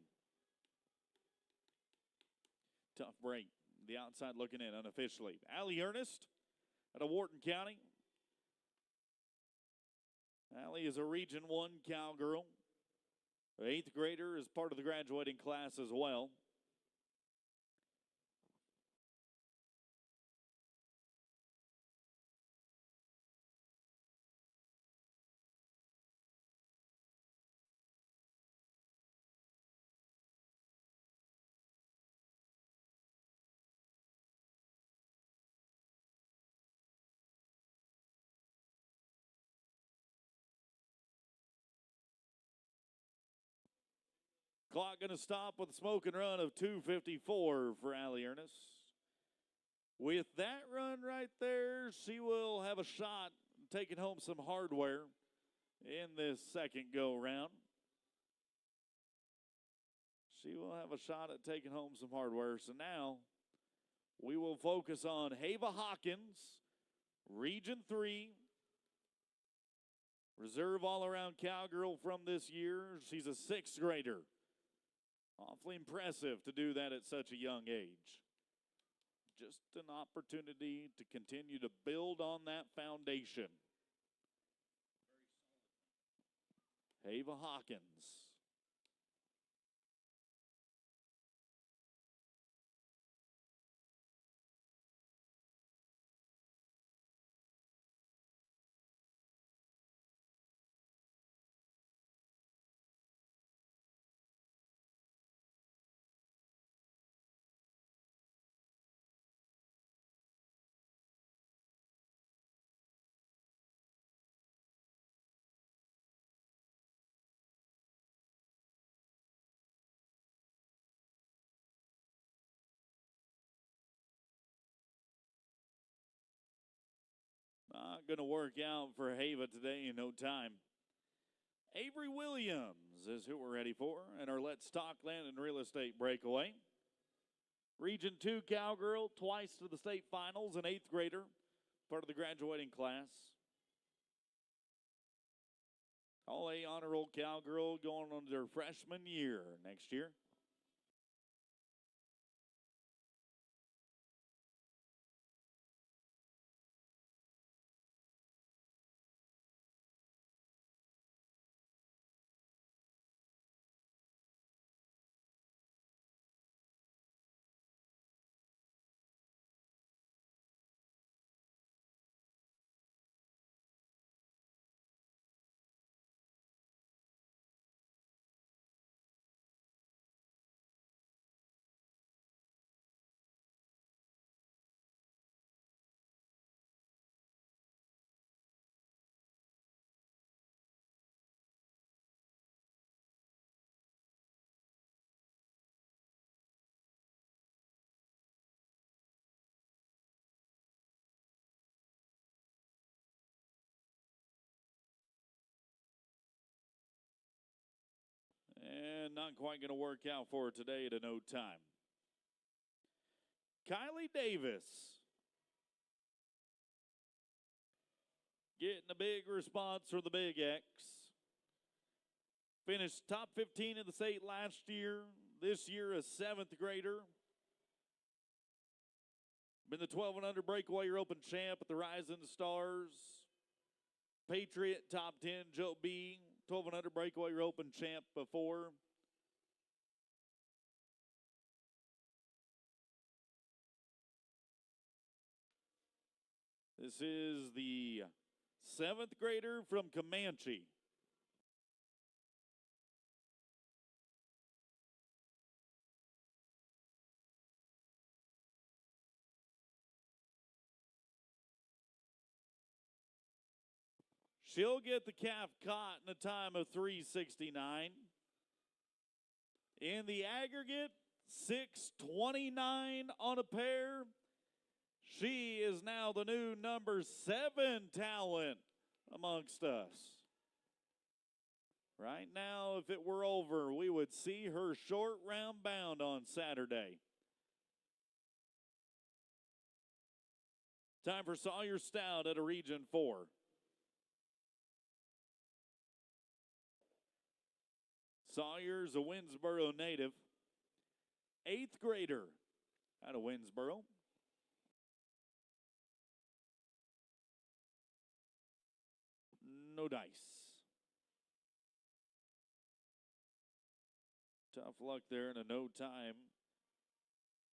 Tough break. The outside looking in unofficially. Allie Ernest out of Wharton County. Allie is a Region 1 cowgirl. The 8th grader is part of the graduating class as well. Clock going to stop with a smoking run of 2:54 for Allie Ernest. With that run right there, she will have a shot taking home some hardware in this second go-round. She will have a shot at taking home some hardware. So now we will focus on Hava Hawkins, Region 3. Reserve all-around cowgirl from this year. She's a 6th grader Awfully impressive to do that at such a young age. Just an opportunity to continue to build on that foundation. Ava Hawkins. Not going to work out for Hava today in no time. Avery Williams is who we're ready for in our Let's Talk Land and Real Estate Breakaway. Region 2 Cowgirl, twice to the state finals, an 8th grader, part of the graduating class. All A honor roll Cowgirl going on their freshman year next year. And not quite going to work out for her today at a no time. Kylie Davis. Getting a big response for the Big X. Finished top 15 in the state last year. This year a 7th grader. Been the 12 and under Breakaway Open champ at the Rising Stars. Patriot top 10, Joe B. 12 and under Breakaway Open champ before. This is the 7th grader from Comanche. She'll get the calf caught in a time of 3:69. In the aggregate, 6:29 on a pair. She is now the new number 7 talent amongst us. Right now, if it were over, we would see her short round bound on Saturday. Time for Sawyer Stout at a Region 4. Sawyer's a Winsboro native. 8th grader out of Winsboro. No dice. Tough luck there and a no time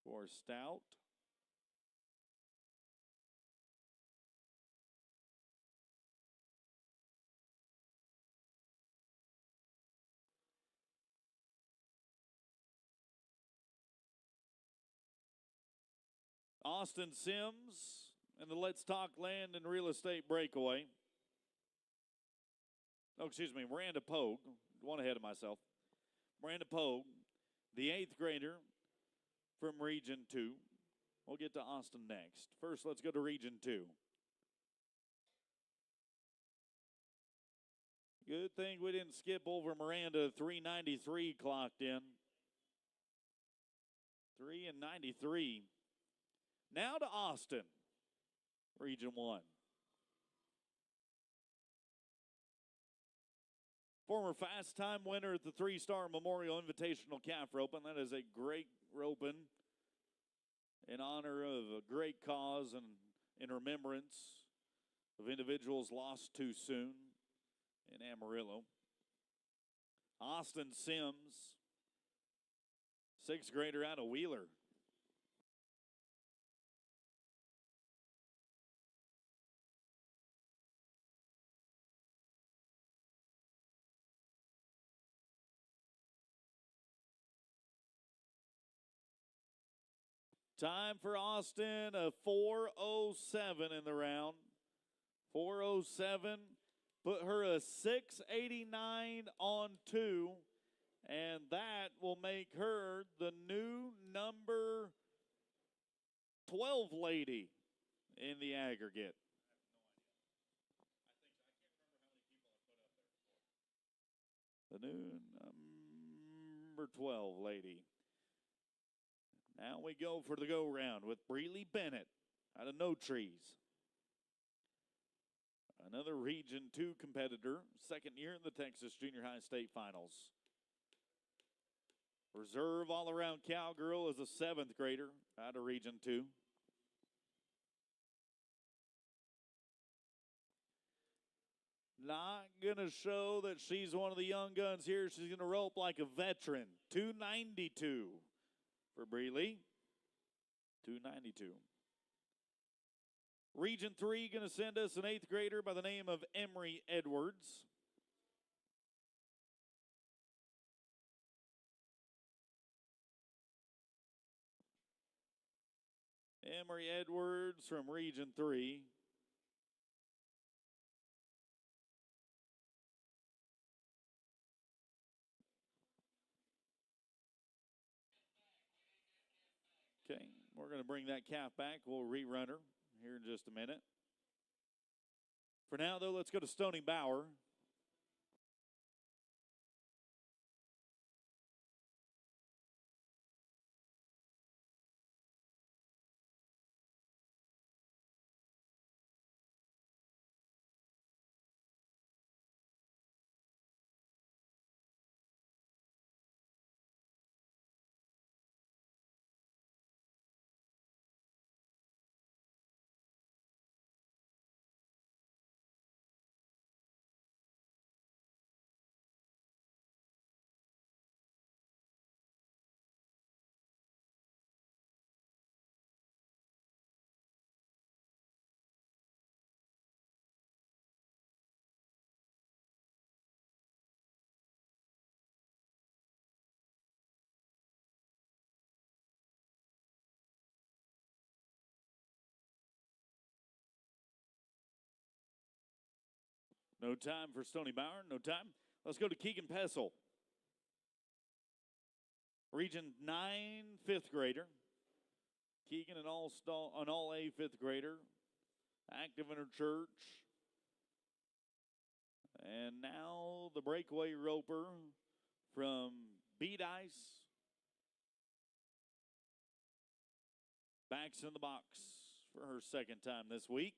for Stout. Austin Sims and the Let's Talk Land and Real Estate Breakaway. Oh, excuse me, Miranda Pogue. One ahead of myself. Miranda Pogue, the 8th grader from Region 2. We'll get to Austin next. First, let's go to Region 2. Good thing we didn't skip over Miranda. 393 clocked in. 3 and 93. Now to Austin, Region 1. Former fast time winner at the 3-Star Memorial Invitational Calf Roping. That is a great roping in honor of a great cause and in remembrance of individuals lost too soon in Amarillo. Austin Sims, 6th grader out of Wheeler. Time for Austin, a 4:07 in the round. 4:07, put her a 6:89 on 2, and that will make her the new number 12 lady in the aggregate. The new number 12 lady. Now we go for the go-round with Breely Bennett out of No Trees. Another Region 2 competitor, 2nd year in the Texas Junior High State Finals. Reserve all-around cowgirl is a 7th grader out of Region 2. Not going to show that she's one of the young guns here. She's going to rope like a veteran. 292 for Breely. 292. Region 3 going to send us an 8th grader by the name of Emery Edwards. Emery Edwards from Region 3. Okay, we're going to bring that calf back. We'll rerun her here in just a minute. For now, though, let's go to Stony Bauer. No time for Stony Bauer, no time. Let's go to Keegan Pessel. Region 9, 5th grader. Keegan, an all-A 5th grader. Active in her church. And now the breakaway roper from Beat Ice. Backs in the box for her 2nd time this week.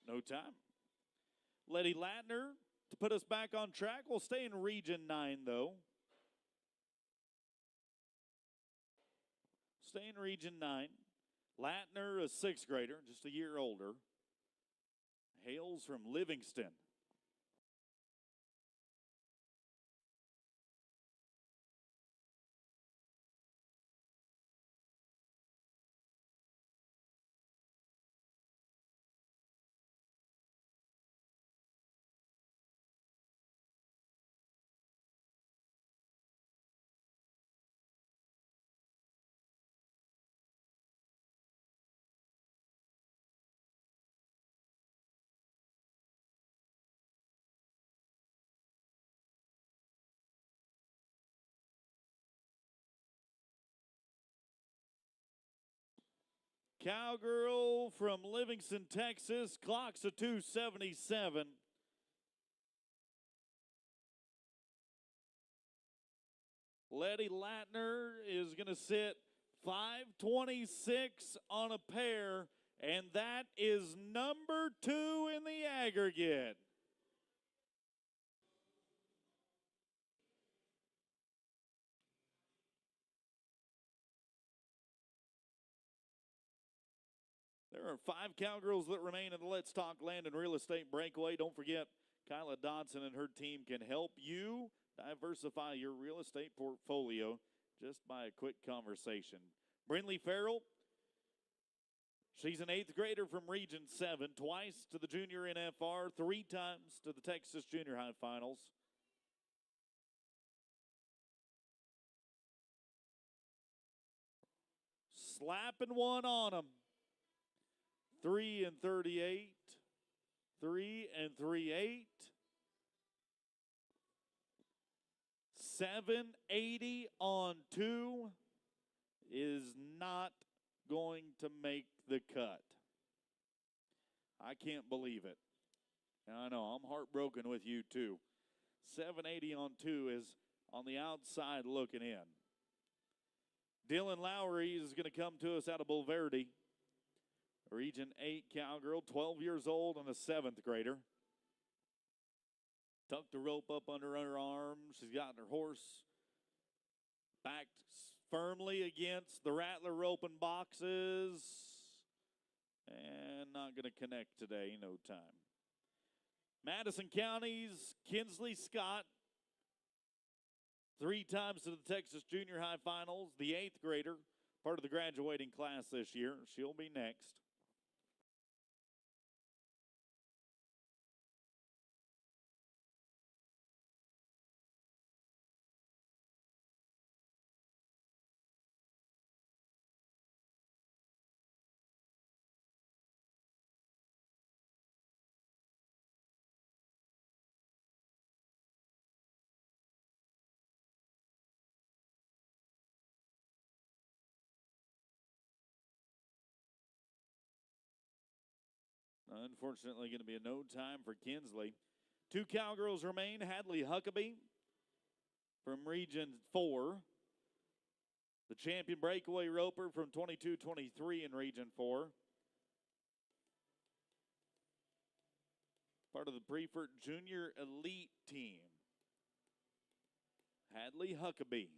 No time. Letty Latner to put us back on track. We'll stay in Region 9, though. Stay in Region 9. Latner, a 6th grader, just a year older. Hails from Livingston. Cowgirl from Livingston, Texas, clocks a 277. Letty Latner is going to sit 526 on a pair, and that is number 2 in the aggregate. There are 5 cowgirls that remain in the Let's Talk Land and Real Estate Breakaway. Don't forget, Kyla Dodson and her team can help you diversify your real estate portfolio just by a quick conversation. Brinley Farrell, she's an 8th grader from Region 7, twice to the Junior NFR, 3 times to the Texas Junior High Finals. Slapping one on them. 3 and 38, 3 and 38, 780 on 2 is not going to make the cut. I can't believe it. And I know, I'm heartbroken with you too. 780 on 2 is on the outside looking in. Dylan Lowry is going to come to us out of Bulverde. Region 8 cowgirl, 12 years old and a 7th grader. Tucked the rope up under her arm. She's got her horse backed firmly against the rattler rope and boxes. And not going to connect today, no time. Madison County's Kinsley Scott, 3 times to the Texas Junior High Finals, the 8th grader, part of the graduating class this year. She'll be next. Unfortunately, going to be a no time for Kinsley. 2 cowgirls remain. Hadley Huckabee from Region 4. The champion breakaway roper from 22-23 in Region 4. Part of the Preferred Junior Elite team. Hadley Huckabee.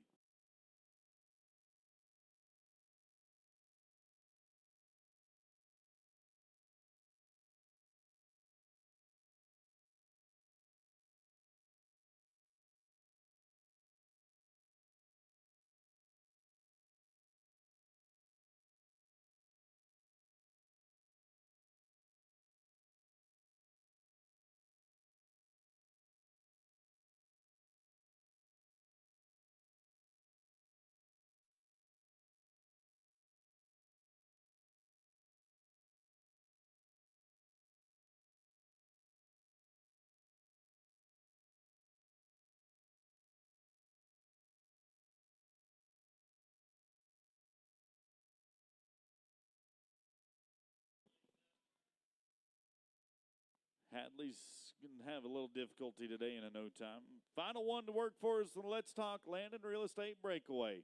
Hadley's going to have a little difficulty today in a no time. Final one to work for us in Let's Talk Land and Real Estate Breakaway.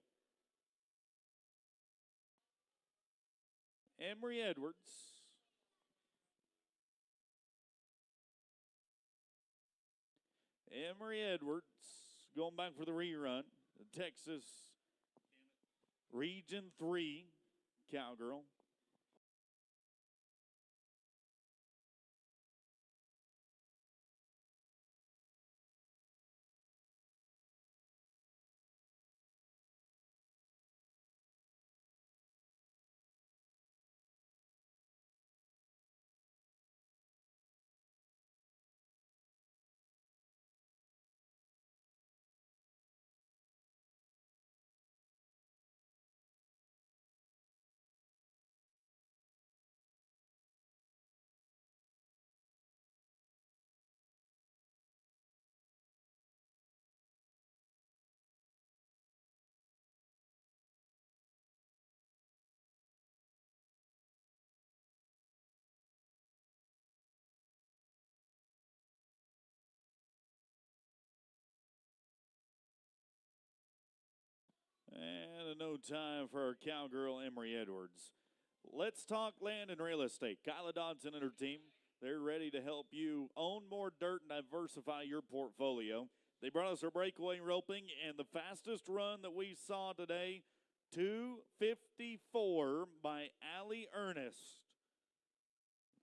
Emery Edwards. Emery Edwards going back for the rerun. The Texas Region 3 cowgirl. And no time for our cowgirl, Emery Edwards. Let's talk land and real estate. Kyla Dodson and her team, they're ready to help you own more dirt and diversify your portfolio. They brought us our breakaway roping, and the fastest run that we saw today, 2:54 by Allie Ernest.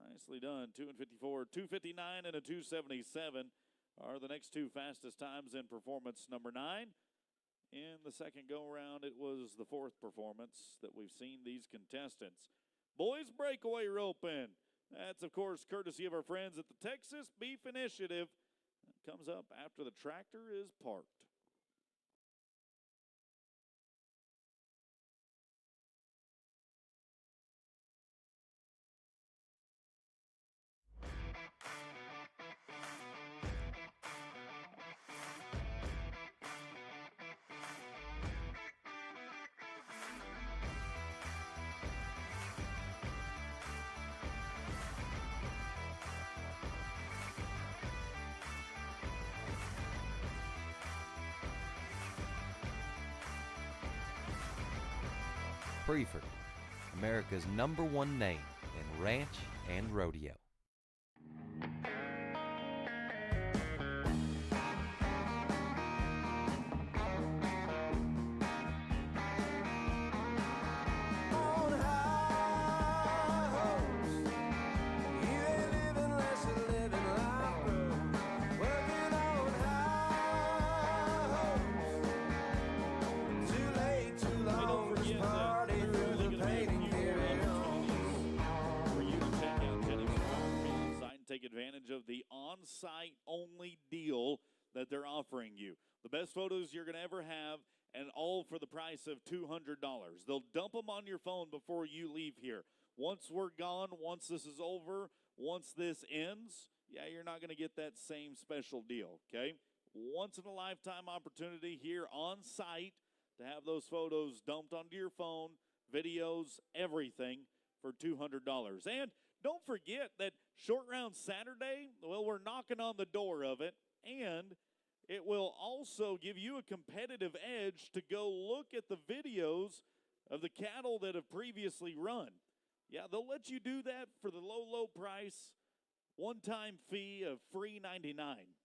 Nicely done, 2:54, 2:59, and a 2:77 are the next two fastest times in performance number 9. In the second go-around, it was the fourth performance that we've seen these contestants. Boys breakaway roping. That's, of course, courtesy of our friends at the Texas Beef Initiative. That comes up after the tractor is parked. Preferred, America's #1 name in ranch and rodeo. Take advantage of the on-site only deal that they're offering you. The best photos you're going to ever have, and all for the price of $200. They'll dump them on your phone before you leave here. Once we're gone, once this is over, once this ends, yeah, you're not going to get that same special deal, okay? Once in a lifetime opportunity here on site to have those photos dumped onto your phone, videos, everything for $200. And don't forget that Short Round Saturday, well, we're knocking on the door of it, and it will also give you a competitive edge to go look at the videos of the cattle that have previously run. Yeah, they'll let you do that for the low, low price, one-time fee of free $99.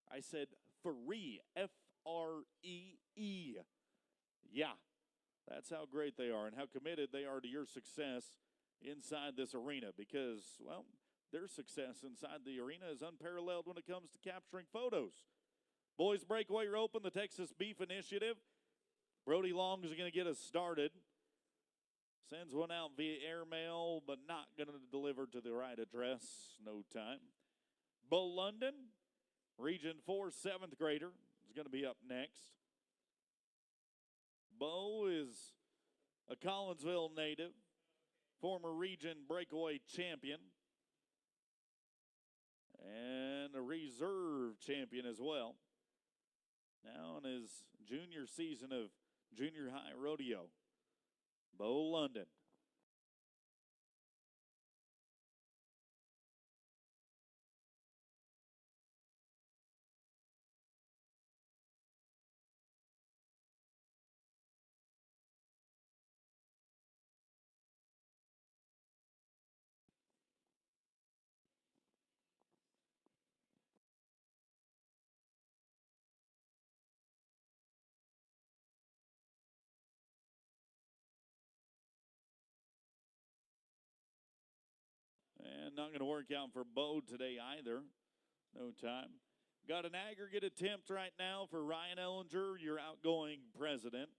I said free, F-R-E-E. Yeah, that's how great they are and how committed they are to your success inside this arena because, well, their success inside the arena is unparalleled when it comes to capturing photos. Boys breakaway roping, the Texas Beef Initiative. Brody Long is going to get us started. Sends one out via airmail, but not going to deliver to the right address. No time. Bo London, Region 4 7th grader, is going to be up next. Bo is a Collinsville native, former region breakaway champion, and a reserve champion as well. Now in his junior season of junior high rodeo, Bo London. And not going to work out for Bo today either. No time. Got an aggregate attempt right now for Ryan Ellinger, your outgoing president.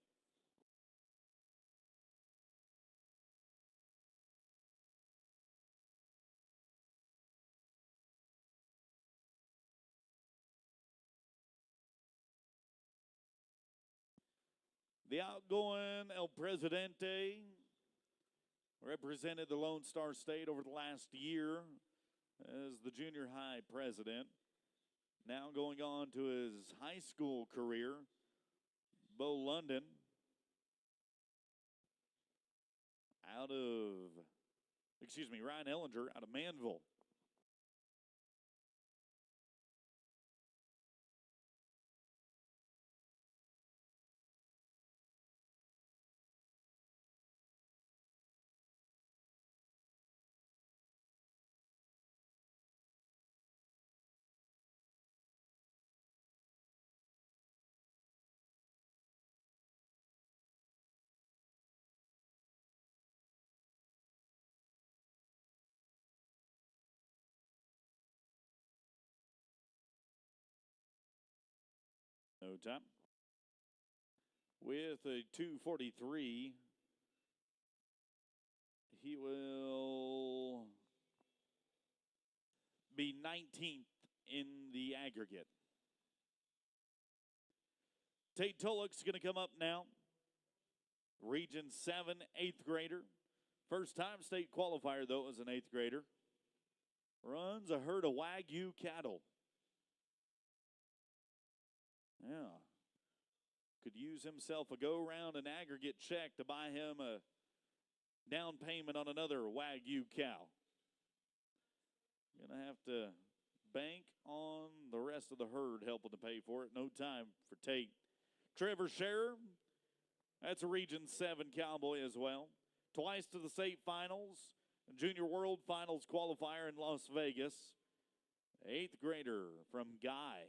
The outgoing El Presidente represented the Lone Star State over the last year as the junior high president. Now going on to his high school career, Bo London Ryan Ellinger out of Manville. No time. With a 2:43, he will be 19th in the aggregate. Tate Tulloch's going to come up now. Region 7, 8th grader. First time state qualifier, though, as an 8th grader. Runs a herd of Wagyu cattle. Yeah. Could use himself a go-round and aggregate check to buy him a down payment on another Wagyu cow. Gonna have to bank on the rest of the herd helping to pay for it. No time for Tate. Trevor Scherer, that's a Region 7 cowboy as well. Twice to the state finals, Junior World Finals qualifier in Las Vegas. 8th grader from Guy.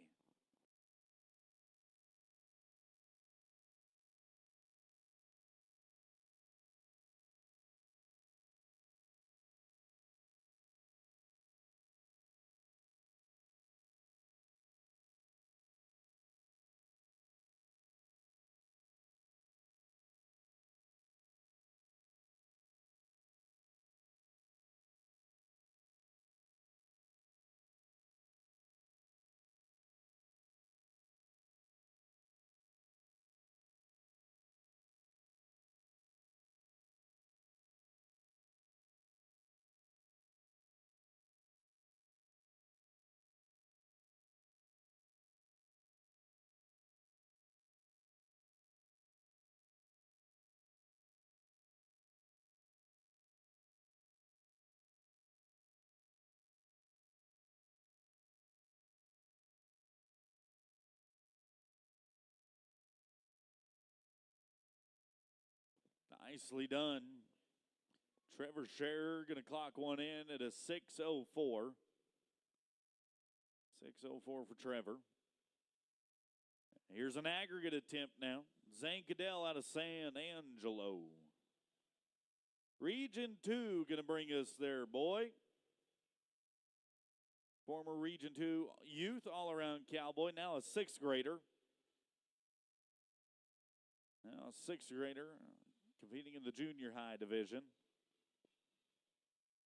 Nicely done. Trevor Scherer going to clock one in at a 6:04. 6:04 for Trevor. Here's an aggregate attempt now. Zane Cadell out of San Angelo. Region 2 going to bring us there, boy. Former Region 2 youth all-around cowboy, now a 6th grader. Now a 6th grader competing in the junior high division.